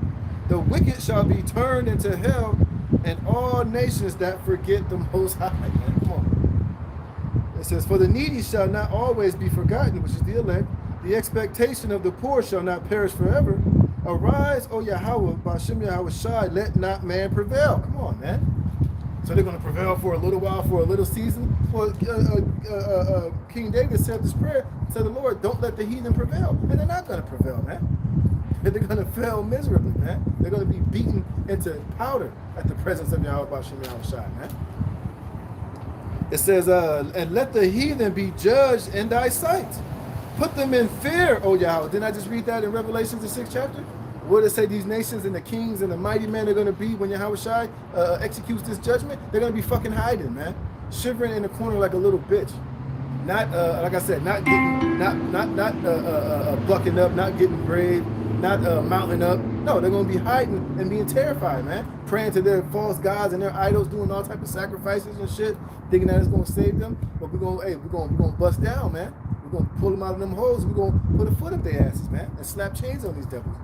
The wicked shall be turned into hell, and all nations that forget the Most High. Man, come on. It says, for the needy shall not always be forgotten, which is the elect. The expectation of the poor shall not perish forever. Arise, O Yahweh, Bashem Yahawashi, let not man prevail. Come on, man. So they're going to prevail for a little while, for a little season. Well, King David said this prayer, said the Lord, don't let the heathen prevail. And they're not going to prevail, man. They're going to fail miserably, man. They're going to be beaten into powder at the presence of Yahweh, Bashem Yahawashi, man. It says, and let the heathen be judged in thy sight. Put them in fear, O Yahweh. Didn't I just read that in Revelation, the 6th chapter? What did it say these nations and the kings and the mighty men are going to be when Yahawashi executes this judgment? They're going to be fucking hiding, man. Shivering in the corner like a little bitch. Not, like I said, not getting, not bucking up, not getting brave, not mounting up. No, they're going to be hiding and being terrified, man. Praying to their false gods and their idols, doing all types of sacrifices and shit, thinking that it's going to save them. But we're going to bust down, man. We're going to pull them out of them holes. We're going to put a foot up their asses, man, and slap chains on these devils.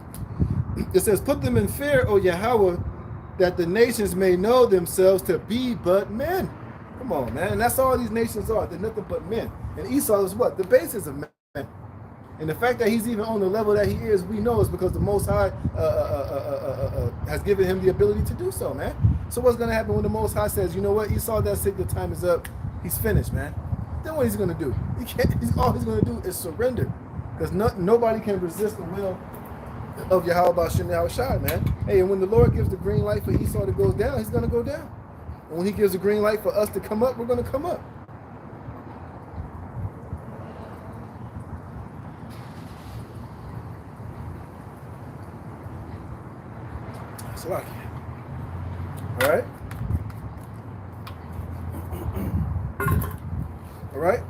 It says, put them in fear, O Yahweh, that the nations may know themselves to be but men. Come on, man. And that's all these nations are. They're nothing but men. And Esau is what? The basis of men. And the fact that he's even on the level that he is, we know is because the Most High has given him the ability to do so, man. So what's going to happen when the Most High says, you know what, Esau, that's it, the time is up. He's finished, man. Then what he's going to do? All he's going to do is surrender. Because nobody can resist the will of Yahweh Bashem Yahawashi, man. Hey, and when the Lord gives the green light for Esau to go down, he's going to go down. And when he gives the green light for us to come up, we're going to come up. So, all right. All right.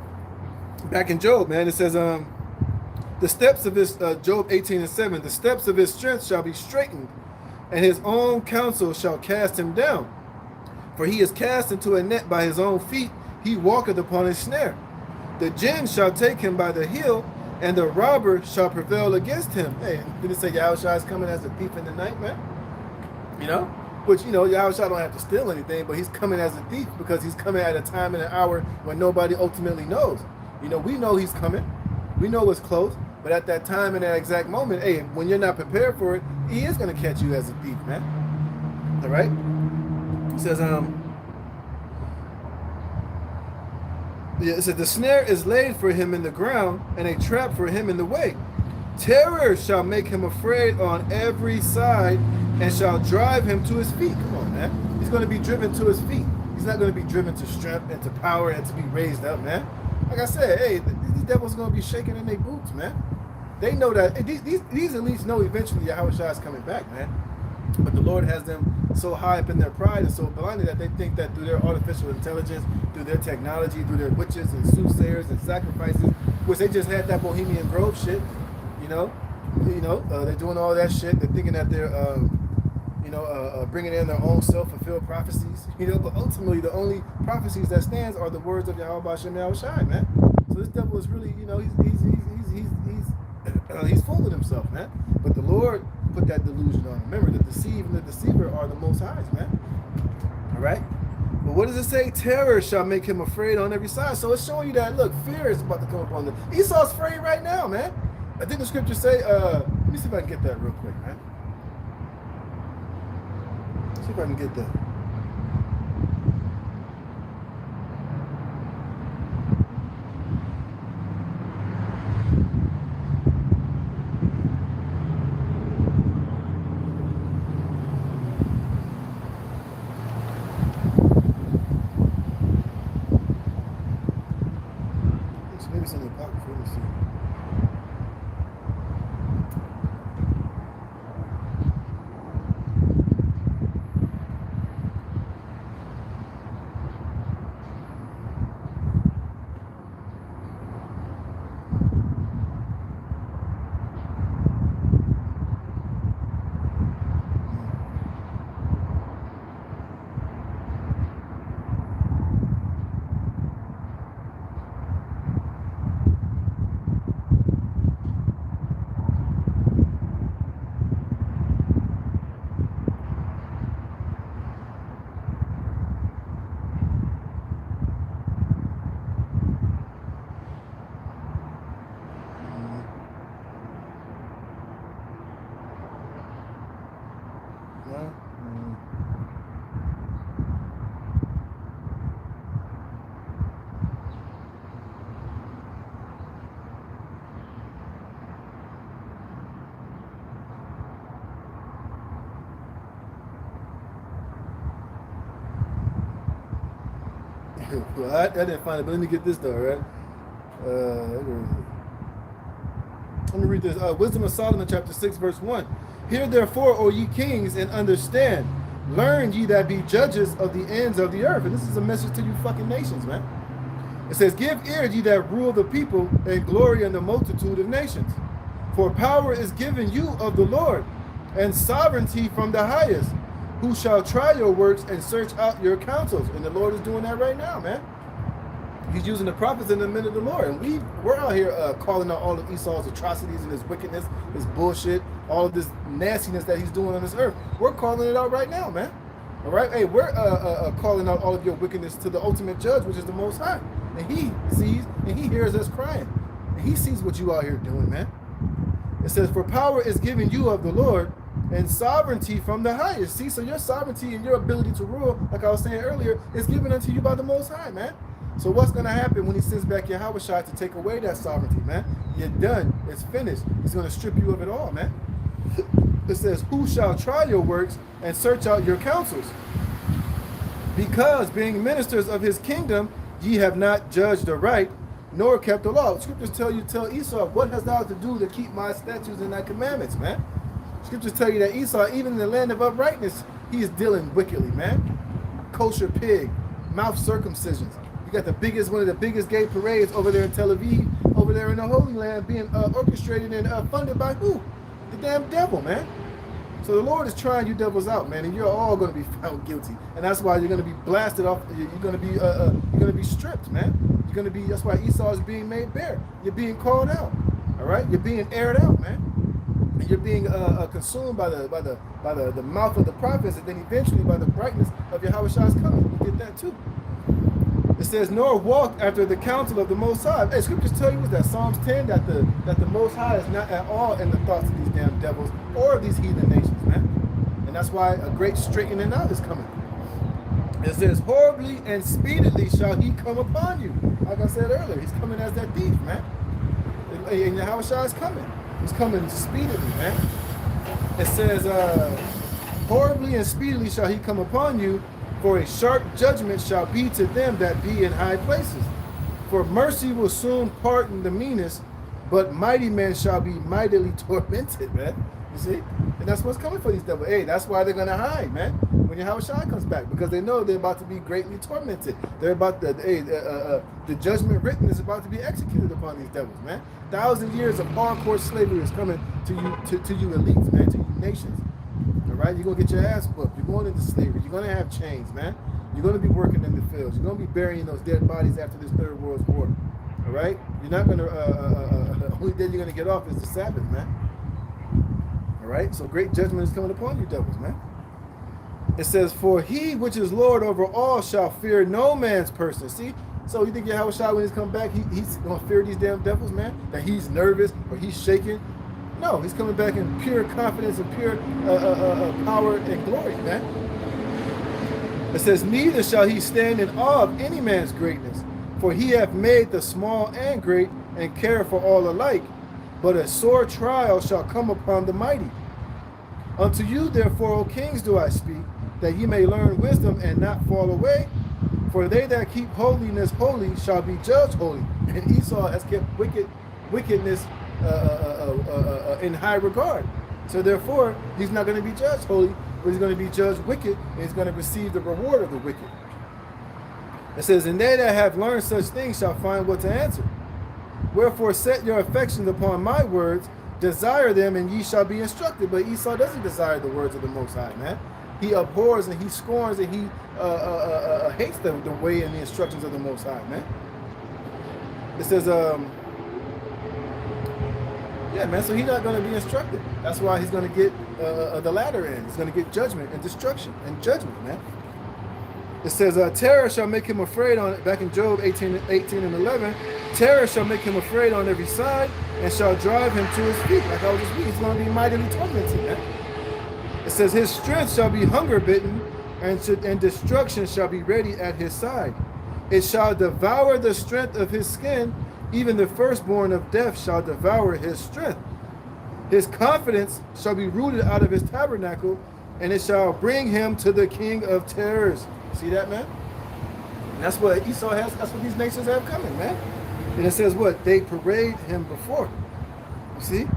Back in Job, man, it says, the steps of his, Job 18:7, the steps of his strength shall be straightened, and his own counsel shall cast him down. For he is cast into a net by his own feet, he walketh upon a snare. The jinn shall take him by the heel, and the robber shall prevail against him. Hey, did it say Yahawashi is coming as a thief in the night, man? You know? Which, you know, Yahawashi don't have to steal anything, but he's coming as a thief because he's coming at a time and an hour when nobody ultimately knows. You know, we know he's coming. We know it's close. But at that time and that exact moment, hey, when you're not prepared for it, he is going to catch you as a thief, man. All right? It says, Yeah, it said the snare is laid for him in the ground, and a trap for him in the way. Terror shall make him afraid on every side, and shall drive him to his feet. Come on, man. He's going to be driven to his feet. He's not going to be driven to strength and to power and to be raised up, man. Like I said, hey, these devils going to be shaking in their boots, man. They know that these elites know eventually Yahawashi is coming back, man. But the Lord has them so high up in their pride and so blinded that they think that through their artificial intelligence, through their technology, through their witches and soothsayers and sacrifices, which they just had that Bohemian Grove shit, they're doing all that shit. They're thinking that they're, bringing in their own self-fulfilled prophecies, But ultimately, the only prophecies that stands are the words of Yahawashi and Yahawashi, man. So this devil is really, he's fooling himself, man. But the Lord put that delusion on him. Remember, the deceived and the deceiver are the Most Highs, man. All right? But what does it say? Terror shall make him afraid on every side. So it's showing you that, look, fear is about to come upon them. Esau's afraid right now, man. I think the scriptures say, let me see if I can get that real quick, man. See if I can get that. Maybe it's in the Apocrypha. Let me see. Well, I didn't find it, but let me get this though, right? Let me read this. Wisdom of Solomon, chapter 6, verse 1. Hear therefore, O ye kings, and understand. Learn ye that be judges of the ends of the earth. And this is a message to you fucking nations, man. It says, give ear, ye that rule the people, and glory in the multitude of nations. For power is given you of the Lord, and sovereignty from the highest, who shall try your works and search out your counsels. And the Lord is doing that right now, man. He's using the prophets in the men of the Lord. And we're out here calling out all of Esau's atrocities and his wickedness, his bullshit, all of this nastiness that he's doing on this earth. We're calling it out right now, man. All right? Hey, we're calling out all of your wickedness to the ultimate judge, which is the Most High. And he sees and he hears us crying. And he sees what you out here doing, man. It says, for power is given you of the Lord, and sovereignty from the highest. See, so your sovereignty and your ability to rule, like I was saying earlier, is given unto you by the Most High, man. So what's going to happen when he sends back Yahawashi to take away that sovereignty, man? You're done. It's finished. He's going to strip you of it all, man. It says, who shall try your works and search out your counsels? Because being ministers of his kingdom, ye have not judged aright, nor kept the law. Scriptures tell Esau, what hast thou to do to keep my statutes and thy commandments, man? Scriptures tell you that Esau, even in the land of uprightness, he is dealing wickedly, man. Kosher pig, mouth circumcisions. You got one of the biggest gay parades over there in Tel Aviv, over there in the Holy Land, being orchestrated and funded by who? The damn devil, man. So the Lord is trying you devils out, man, and you're all going to be found guilty, and that's why you're going to be blasted off. You're going to be stripped, man. You're going to be. That's why Esau is being made bare. You're being called out. All right, you're being aired out, man. And you're being consumed by the mouth of the prophets, and then eventually by the brightness of Yahawashi's coming. You get that too. It says, nor walk after the counsel of the Most High. Hey, scriptures tell you that Psalms 10 that the Most High is not at all in the thoughts of these damn devils or these heathen nations, man. And that's why a great straightening out is coming. It says, horribly and speedily shall he come upon you. Like I said earlier, he's coming as that thief, man. And Yahawashi is coming. He's coming speedily, man. It says, horribly and speedily shall he come upon you, for a sharp judgment shall be to them that be in high places. For mercy will soon pardon the meanest, but mighty men shall be mightily tormented, man. You see? And that's what's coming for these devils. Hey, that's why they're going to hide, man, when Yahawashi comes back, because they know they're about to be greatly tormented. They're about to, the judgment written is about to be executed upon these devils, man. 1,000 years of hardcore slavery is coming to you elites, man, to you nations. All right? You're going to get your ass whooped. You're going into slavery. You're going to have chains, man. You're going to be working in the fields. You're going to be burying those dead bodies after this Third World War. All right? You're not going to, the only day you're going to get off is the Sabbath, man. All right? So great judgment is coming upon you devils, man. It says, for he which is Lord over all shall fear no man's person. See? So you think Yahawashi, when he's come back, he's going to fear these damn devils, man? That he's nervous or he's shaking? No, he's coming back in pure confidence and pure power and glory, man. It says, neither shall he stand in awe of any man's greatness, for he hath made the small and great, and care for all alike. But a sore trial shall come upon the mighty. Unto you, therefore, O kings, do I speak, that ye may learn wisdom and not fall away. For they that keep holiness holy shall be judged holy. And Esau has kept wickedness in high regard. So therefore, he's not going to be judged holy, but he's going to be judged wicked, and he's going to receive the reward of the wicked. It says, and they that have learned such things shall find what to answer. Wherefore set your affections upon my words, desire them, and ye shall be instructed. But Esau doesn't desire the words of the Most High, man. He abhors and he scorns and he hates the way and the instructions of the Most High, man. It says, yeah, man, so he's not going to be instructed. That's why he's going to get the latter end. He's going to get judgment and destruction and judgment, man. It says, terror shall make him afraid on, back in Job 18 and 11, terror shall make him afraid on every side and shall drive him to his feet. Like I was just reading, he's going to be mightily tormented, man. It says, his strength shall be hunger bitten, and destruction shall be ready at his side. It shall devour the strength of his skin, even the firstborn of death shall devour his strength. His confidence shall be rooted out of his tabernacle, and it shall bring him to the king of terrors. See that, man? And that's what Esau has, that's what these nations have coming, man. And it says what? They parade him before. You see?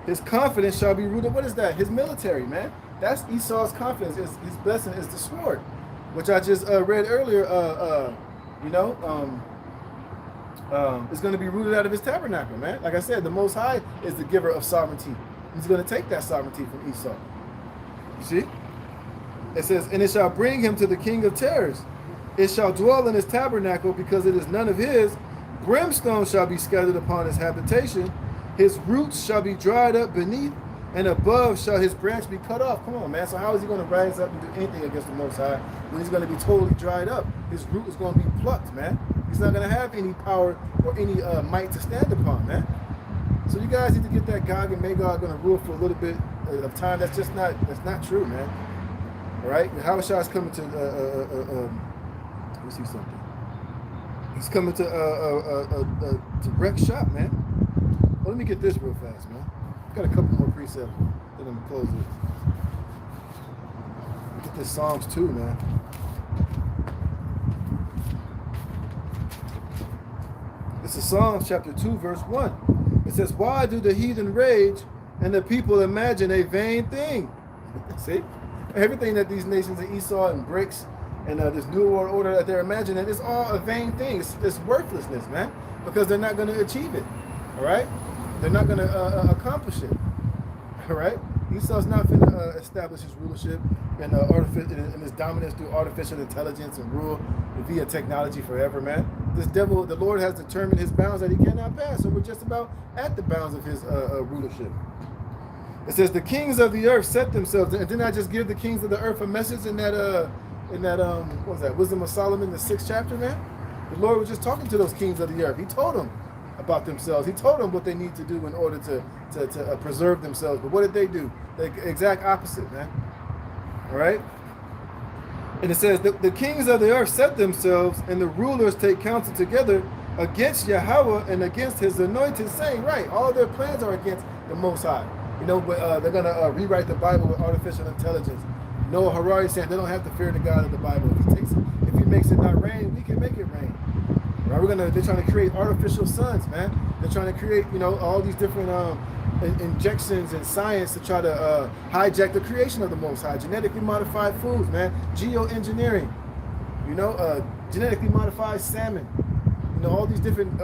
His confidence shall be rooted. What is that? His military, man. That's Esau's confidence. His blessing is the sword, which I just read earlier. It's going to be rooted out of his tabernacle, man. Like I said, the Most High is the giver of sovereignty. He's going to take that sovereignty from Esau. You see? It says, and it shall bring him to the king of terrors. It shall dwell in his tabernacle, because it is none of his. Brimstone shall be scattered upon his habitation. His roots shall be dried up beneath, and above shall his branch be cut off. Come on, man. So how is he going to rise up and do anything against the Most High when he's going to be totally dried up? His root is going to be plucked, man. He's not going to have any power or any might to stand upon, man. So you guys need to get that Gog and Magog going to rule for a little bit of time. That's just not, that's not true, man. All right? Yahawashi is coming to, let me see something. He's coming to wreck shop, man. Well, let me get this real fast, man. I've got a couple more precepts, then I'm going to close it. Get this Psalms 2, man. This is Psalms chapter 2, verse 1. It says, why do the heathen rage and the people imagine a vain thing? See? Everything that these nations of Esau and bricks and this new world order that they're imagining is all a vain thing. It's worthlessness, man, because they're not going to achieve it. All right? They're not going to accomplish it. All right? Esau's not going to establish his rulership and his dominance through artificial intelligence and rule via technology forever, man. This devil, the Lord has determined his bounds that he cannot pass. So we're just about at the bounds of his rulership. It says the kings of the earth set themselves, and didn't I just give the kings of the earth a message in that what was that, Wisdom of Solomon, the 6th chapter, man? The Lord was just talking to those kings of the earth. He told them about themselves. He told them what they need to do in order to preserve themselves. But what did they do? The exact opposite, man. All right? And it says, the kings of the earth set themselves, and the rulers take counsel together against Yahweh and against his anointed, saying, right, all their plans are against the Most High. You know, but they're going to rewrite the Bible with artificial intelligence. Noah Harari saying they don't have to fear the God of the Bible. If he makes it not rain, we can make it rain. Right? They're trying to create artificial suns, man. They're trying to create, you know, all these different injections in science to try to hijack the creation of the Most High. Genetically modified foods, man. Geoengineering, you know, genetically modified salmon. You know, all these different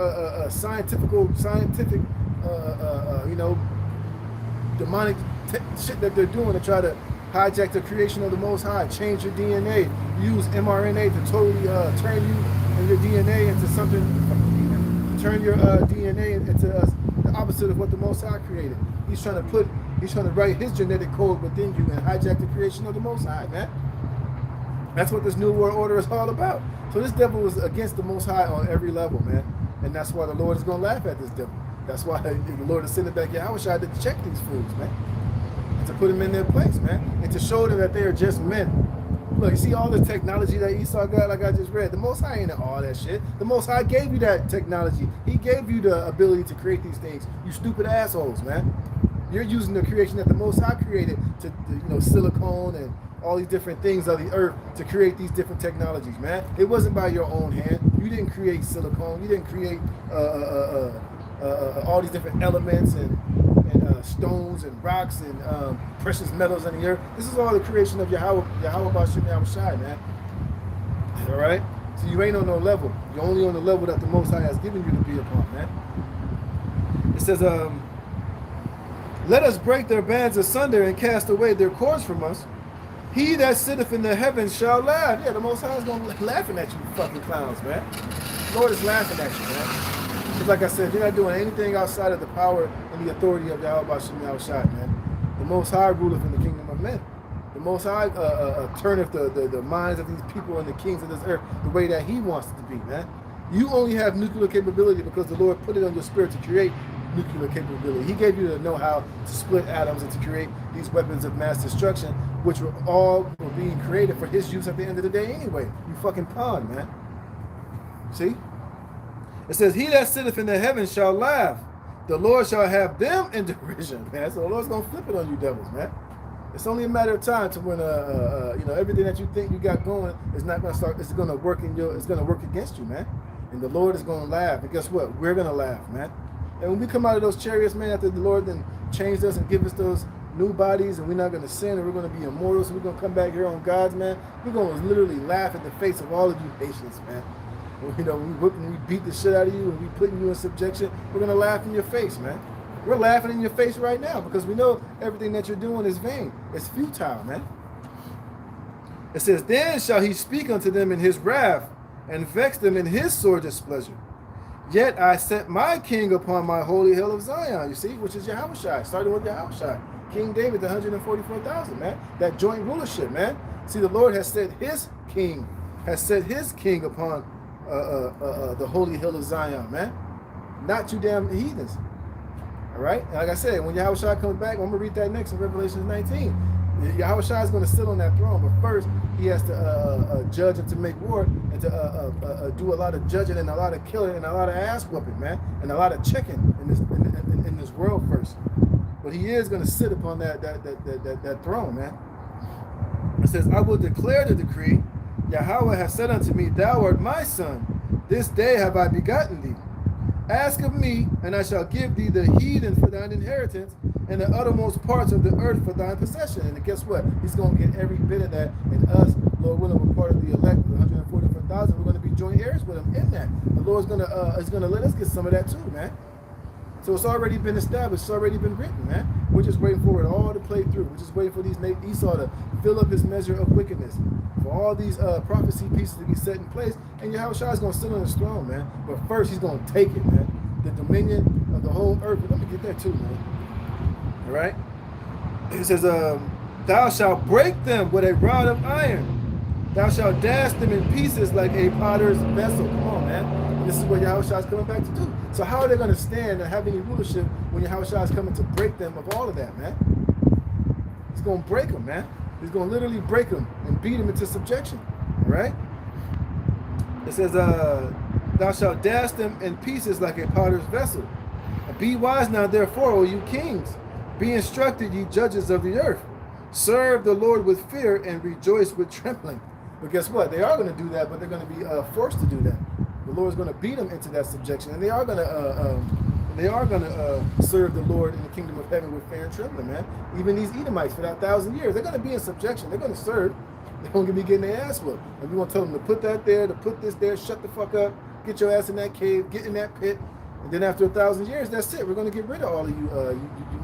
scientific, you know, demonic shit that they're doing to try to hijack the creation of the Most High. Change your DNA. Use mRNA to totally turn you and your DNA into something. Turn your DNA into the opposite of what the Most High created. He's trying to write his genetic code within you and hijack the creation of the Most High, man. That's what this New World Order is all about. So this devil is against the Most High on every level, man. And that's why the Lord is going to laugh at this devil. That's why the Lord is sending back Yahawashi to check these fools, man. And to put them in their place, man. And to show them that they are just men. Look, you see all the technology that Esau got, like I just read. The Most High ain't in all that shit. The Most High gave you that technology. He gave you the ability to create these things. You stupid assholes, man. You're using the creation that the Most High created to, you know, silicone and all these different things of the earth to create these different technologies, man. It wasn't by your own hand. You didn't create silicone. You didn't create all these different elements and stones and rocks and precious metals in the earth. This is all the creation of Yahawashi, man. All right? So you ain't on no level. You're only on the level that the Most High has given you to be upon, man. It says, let us break their bands asunder and cast away their cords from us. He that sitteth in the heavens shall laugh. Yeah, the Most High is going to be laughing at you fucking clowns, man. The Lord is laughing at you, man. Because like I said, you're not doing anything outside of the power and the authority of Yahawashi, man. The Most High ruleth in the kingdom of men. The Most High turneth the minds of these people and the kings of this earth the way that he wants it to be, man. You only have nuclear capability because the Lord put it on your spirit to create nuclear capability. He gave you the know-how to split atoms and to create these weapons of mass destruction, which were being created for his use at the end of the day anyway. You fucking pawn, man. See? It says, he that sitteth in the heavens shall laugh. The Lord shall have them in derision, man. So the Lord's going to flip it on you devils, man. It's only a matter of time to when, you know, everything that you think you got going is not going to start, it's going to work it's going to work against you, man. And the Lord is going to laugh. And guess what? We're going to laugh, man. And when we come out of those chariots, man, after the Lord then changed us and give us those new bodies and we're not going to sin and we're going to be immortal, so we're going to come back here on God's, man, we're going to literally laugh at the face of all of you nations, man. You know, we beat the shit out of you and we putting you in subjection, we're going to laugh in your face, man. We're laughing in your face right now because we know everything that you're doing is vain. It's futile, man. It says, then shall he speak unto them in his wrath and vex them in his sore displeasure. Yet I set my king upon my holy hill of Zion, you see, which is Yahawashi, starting with Yahawashi. King David, the 144,000, man. That joint rulership, man. See, the Lord has set his king upon the holy hill of Zion, man. Not you damn heathens. All right? And like I said, when Yahawashi comes back, I'm going to read that next in Revelation 19. Yahawashi is going to sit on that throne, but first he has to judge and to make war and to do a lot of judging and a lot of killing and a lot of ass whooping, man, and a lot of checking in this world first. But he is going to sit upon that throne, man. It says, I will declare the decree. Yahweh has said unto me, thou art my son. This day have I begotten thee. Ask of me, and I shall give thee the heathen for thine inheritance, and the uttermost parts of the earth for thine possession. And guess what? He's going to get every bit of that. And us, Lord willing, we're part of the elect, the 144,000. We're going to be joint heirs with him in that. The Lord's going to let us get some of that too, man. So it's already been established. It's already been written, man. We're just waiting for it all to play through. We're just waiting for Esau to fill up his measure of wickedness. For all these prophecy pieces to be set in place. And Yahawashi is going to sit on his throne, man. But first, he's going to take it, man. The dominion of the whole earth. But let me get that too, man. All right? It says, thou shalt break them with a rod of iron. Thou shalt dash them in pieces like a potter's vessel. Come on, man. This is what Yahawashi is coming back to do. So how are they going to stand and have any rulership when Yahawashi is coming to break them of all of that, man? He's going to break them, man. He's going to literally break them and beat them into subjection. right? It says, thou shalt dash them in pieces like a potter's vessel. Be wise now, therefore, O you kings. Be instructed, ye judges of the earth. Serve the Lord with fear and rejoice with trembling. But guess what? They are going to do that, but they're going to be forced to do that. The Lord is going to beat them into that subjection, and they are going to serve the Lord in the kingdom of heaven with fear and trembling, man. Even these Edomites for that 1,000 years, they're going to be in subjection. They're going to serve. They're going to be getting their ass whooped. And we're going to tell them to put that there, to put this there, shut the fuck up, get your ass in that cave, get in that pit. And then after 1,000 years, that's it. We're going to get rid of all of you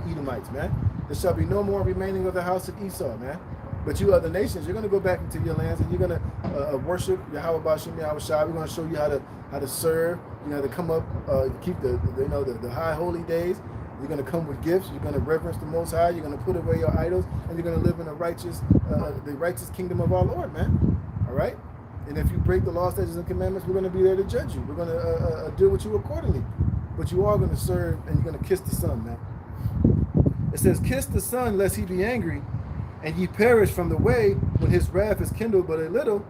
Edomites, man. There shall be no more remaining of the house of Esau, man. But you other nations, you're going to go back into your lands, and you're going to worship Yahawashi, Yahawashi. We're going to show you how to serve. You know, to come up, keep the high holy days. You're going to come with gifts. You're going to reverence the Most High. You're going to put away your idols, and you're going to live in the righteous kingdom of our Lord, man. All right. And if you break the law, statutes, and commandments, we're going to be there to judge you. We're going to deal with you accordingly. But you are going to serve, and you're going to kiss the Son, man. It says, kiss the Son, lest he be angry, and ye perish from the way when his wrath is kindled but a little.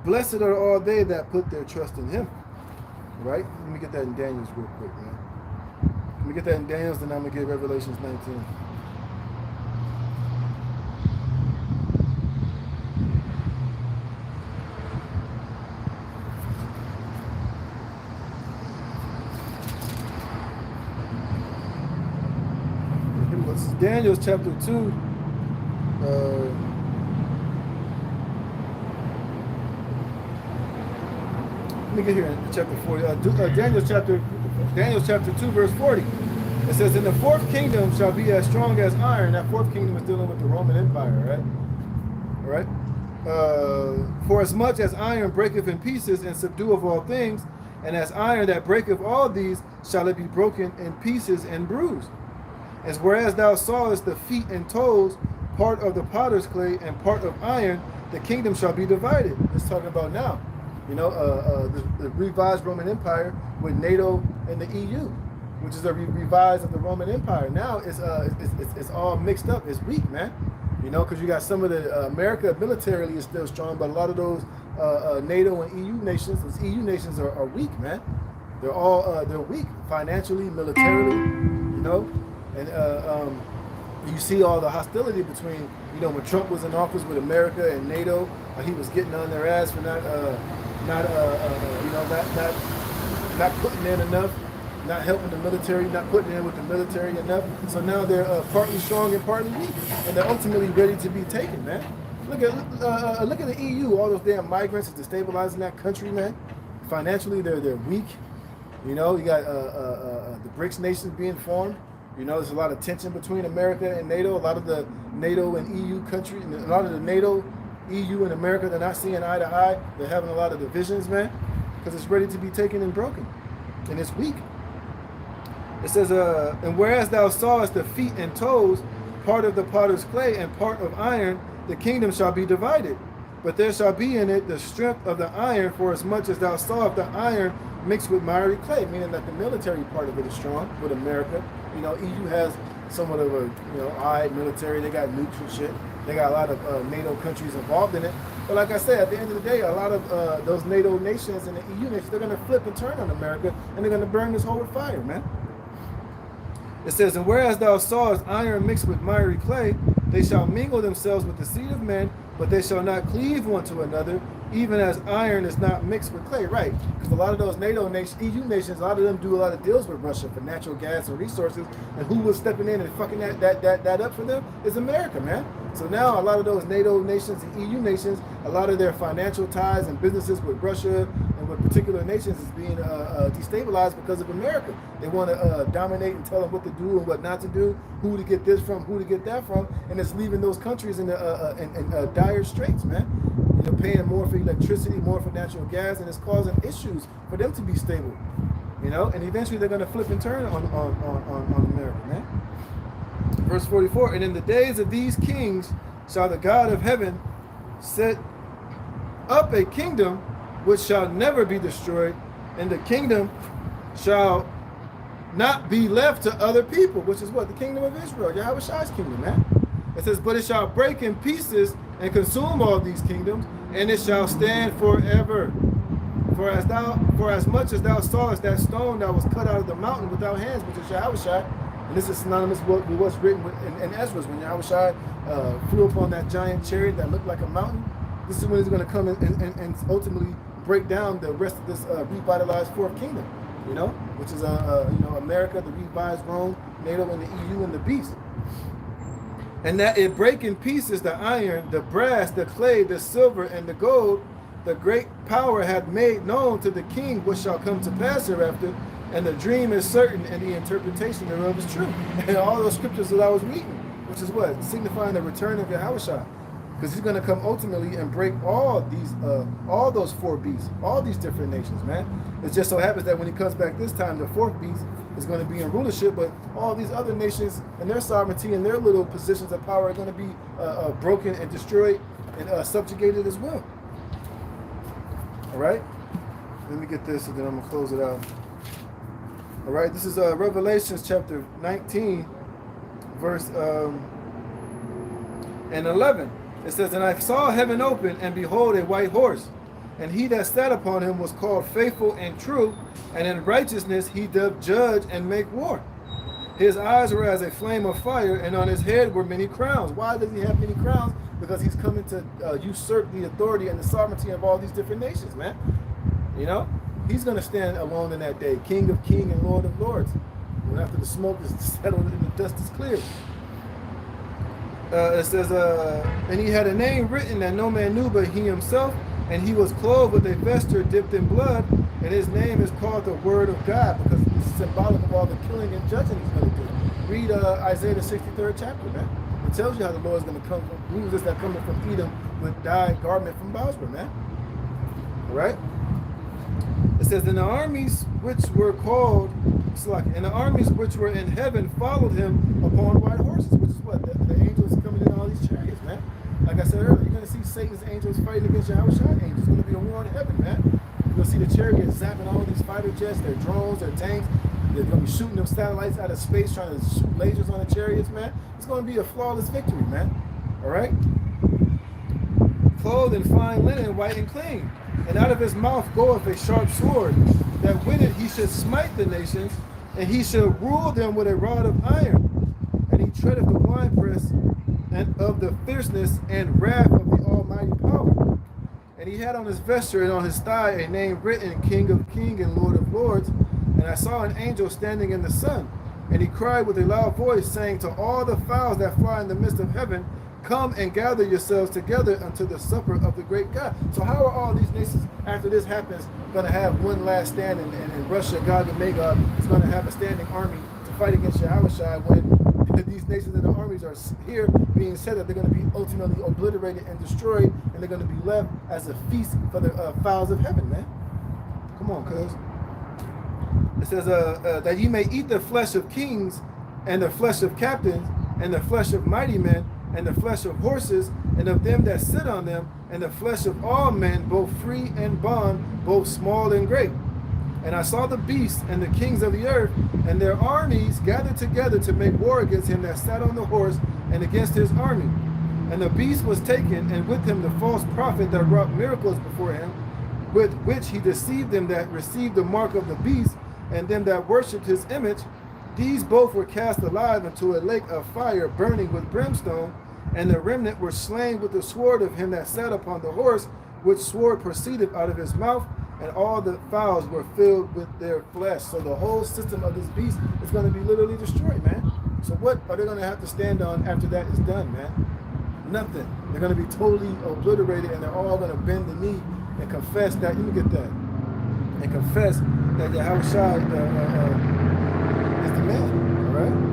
Blessed are all they that put their trust in him. Right? Let me get that in Daniel's real quick, man. Let me get that in Daniel's, then I'm going to get Revelations 19. This is Daniel chapter 2. Let me get here in chapter 40. Daniel chapter 2, verse 40. It says, "And the fourth kingdom shall be as strong as iron." That fourth kingdom is dealing with the Roman Empire, right? All right. For as much as iron breaketh in pieces and subdueth all things, and as iron that breaketh all these, shall it be broken in pieces and bruised. As whereas thou sawest the feet and toes, part of the potter's clay and part of iron, the kingdom shall be divided. It's talking about now. You know, the revised Roman Empire with NATO and the EU, which is a revised of the Roman Empire. Now it's all mixed up. It's weak, man. You know, because you got some of the America militarily is still strong, but a lot of those NATO and EU nations, those EU nations are weak, man. They're all they're weak financially, militarily. You know. And you see all the hostility between, you know, when Trump was in office with America and NATO, he was getting on their ass for not putting in enough, not helping the military, not putting in with the military enough. So now they're partly strong and partly weak, and they're ultimately ready to be taken, man. Look at the EU, all those damn migrants is destabilizing that country, man. Financially, they're weak. You know, you got the BRICS nations being formed. You know, there's a lot of tension between America and NATO. A lot of the NATO and EU countries, a lot of the NATO, EU, and America, they're not seeing eye to eye. They're having a lot of divisions, man, because it's ready to be taken and broken, and it's weak. It says, and whereas thou sawest the feet and toes, part of the potter's clay and part of iron, the kingdom shall be divided. But there shall be in it the strength of the iron, for as much as thou sawest the iron mixed with miry clay, meaning that the military part of it is strong with America. You know, EU has somewhat of a, you know, allied military. They got nukes and shit. They got a lot of NATO countries involved in it. But like I said, at the end of the day, a lot of those NATO nations and the EU nations, they're going to flip and turn on America, and they're going to burn this whole with fire, man. It says, and whereas thou sawest iron mixed with miry clay, they shall mingle themselves with the seed of men, but they shall not cleave one to another, even as iron is not mixed with clay. Right, because a lot of those NATO nations, EU nations, a lot of them do a lot of deals with Russia for natural gas and resources, and who was stepping in and fucking that up for them is America, man. So now a lot of those NATO nations and EU nations, a lot of their financial ties and businesses with Russia and with particular nations is being destabilized because of America. They want to dominate and tell them what to do and what not to do, who to get this from, who to get that from, and it's leaving those countries in dire straits, man. You know, paying more for electricity, more for natural gas, and it's causing issues for them to be stable. You know, and eventually they're going to flip and turn on America, man. Verse 44, and in the days of these kings shall the God of heaven set up a kingdom which shall never be destroyed, and the kingdom shall not be left to other people, which is what? The kingdom of Israel, Yahawashi's kingdom, man. It says, but it shall break in pieces and consume all these kingdoms, and it shall stand forever. For as much as thou sawest that stone that was cut out of the mountain without hands, which is Yahawashi, and this is synonymous with what's written in Ezra's, when Yahawashi flew upon that giant chariot that looked like a mountain. This is when he's going to come and ultimately break down the rest of this revitalized fourth kingdom, which is America, the revised Rome, NATO, and the EU, and the beast. And that it break in pieces the iron, the brass, the clay, the silver, and the gold. The great power hath made known to the king what shall come to pass hereafter, and the dream is certain, and the interpretation thereof is true. And all those scriptures that I was reading, which is what? Signifying the return of Yahawashi. Because he's going to come ultimately and break all those four beasts, all these different nations, man. It just so happens that when he comes back this time, the fourth beast is going to be in rulership, but all these other nations and their sovereignty and their little positions of power are going to be broken and destroyed and subjugated as well. All right, let me get this and then I'm gonna close it out. All right, this is Revelations chapter 19, verse and 11. It says, and I saw heaven open, and behold, a white horse, and he that sat upon him was called Faithful and True, and in righteousness he doth judge and make war. His eyes were as a flame of fire, and on his head were many crowns. Why does he have many crowns? Because he's coming to usurp the authority and the sovereignty of all these different nations, man. He's going to stand alone in that day, King of kings and Lord of lords. And after the smoke is settled and the dust is cleared. It says, and he had a name written that no man knew but he himself, and he was clothed with a vesture dipped in blood, and his name is called the Word of God, because it's symbolic of all the killing and judging he's going to do. Read Isaiah the 63rd chapter, man. It tells you how the Lord is going to come. Who is this that coming from Edom with dyed garment from Bosra, man? All right? It says, and the armies which were called, and the armies which were in heaven followed him upon white horses, which is what? The angels coming in all these chariots, man. Like I said earlier, you're going to see Satan's angels fighting against Yahawashi angels. It's going to be a war in heaven, man. You're going to see the chariots zapping all these fighter jets, their drones, their tanks. They're going to be shooting them satellites out of space, trying to shoot lasers on the chariots, man. It's going to be a flawless victory, man. All right? Clothed in fine linen, white and clean. And out of his mouth goeth a sharp sword, that with it he should smite the nations, and he shall rule them with a rod of iron. And he treadeth the winepress and of the fierceness and wrath of the almighty power. And he had on his vesture and on his thigh a name written, King of kings and Lord of lords. And I saw an angel standing in the sun, and he cried with a loud voice, saying to all the fowls that fly in the midst of heaven, come and gather yourselves together unto the supper of the great God. So how are all these nations, after this happens, going to have one last stand, and Russia, Gog and Magog, is going to have a standing army to fight against Yahawashi, when these nations and the armies are here being said that they're going to be ultimately obliterated and destroyed, and they're going to be left as a feast for the fowls of heaven, man. Come on, cuz. It says, that ye may eat the flesh of kings, and the flesh of captains, and the flesh of mighty men, and the flesh of horses, and of them that sit on them, and the flesh of all men, both free and bond, both small and great. And I saw the beasts and the kings of the earth, and their armies gathered together to make war against him that sat on the horse, and against his army. And the beast was taken, and with him the false prophet that wrought miracles before him, with which he deceived them that received the mark of the beast, and them that worshipped his image. These both were cast alive into a lake of fire burning with brimstone, and the remnant were slain with the sword of him that sat upon the horse, which sword proceeded out of his mouth, and all the fowls were filled with their flesh. So the whole system of this beast is going to be literally destroyed, man. So what are they going to have to stand on after that is done, man? Nothing. They're going to be totally obliterated, and they're all going to bend the knee and confess that, let me get that, and confess that Yahawashi is the man, all right?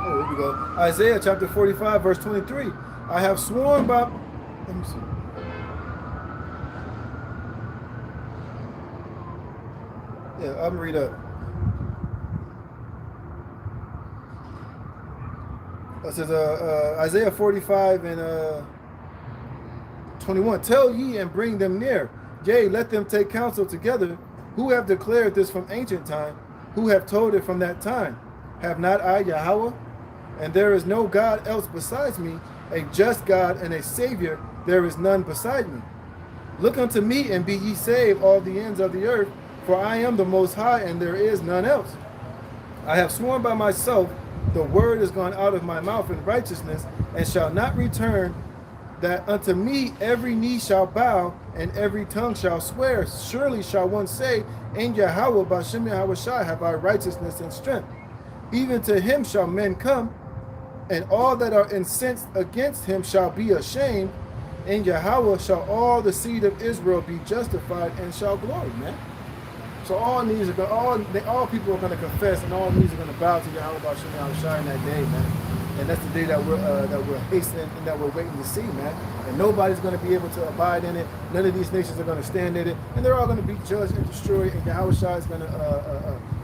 Oh, here we go. Isaiah chapter 45, verse 23. I have sworn by... Let me see. Yeah, I'm going to read up. It says Isaiah 45 and 21. Tell ye and bring them near. Yea, let them take counsel together. Who have declared this from ancient time? Who have told it from that time? Have not I Yahweh? And there is no God else besides me, a just God and a Savior. There is none beside me. Look unto me and be ye saved, all the ends of the earth, for I am the Most High, and there is none else. I have sworn by myself, the word is gone out of my mouth in righteousness, and shall not return, that unto me every knee shall bow, and every tongue shall swear. Surely shall one say, in Yahweh, B'Shem Yahawashi, have I righteousness and strength. Even to him shall men come, and all that are incensed against him shall be ashamed. In Yahweh shall all the seed of Israel be justified and shall glory, man. So all knees are going, all people are going to confess, and all knees are going to bow to Yahweh B'Shem Yahawashi in that day, man. And that's the day that we're hastening and that we're waiting to see, man. And nobody's going to be able to abide in it. None of these nations are going to stand in it, and they're all going to be judged and destroyed. And Yahawashi's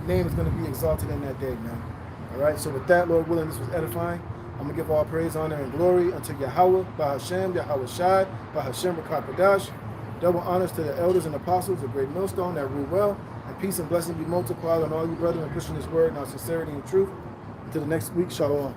name is going to be exalted in that day, man. All right. So with that, Lord willing, this was edifying. I'm going to give all praise, honor, and glory unto Yahweh, B'Hashem, Yahawashi, B'Hashem Rakakadash. Double honors to the elders and apostles, a great millstone that rule well. And peace and blessing be multiplied on all you brethren pushing this word in our sincerity and truth. Until the next week, shalom.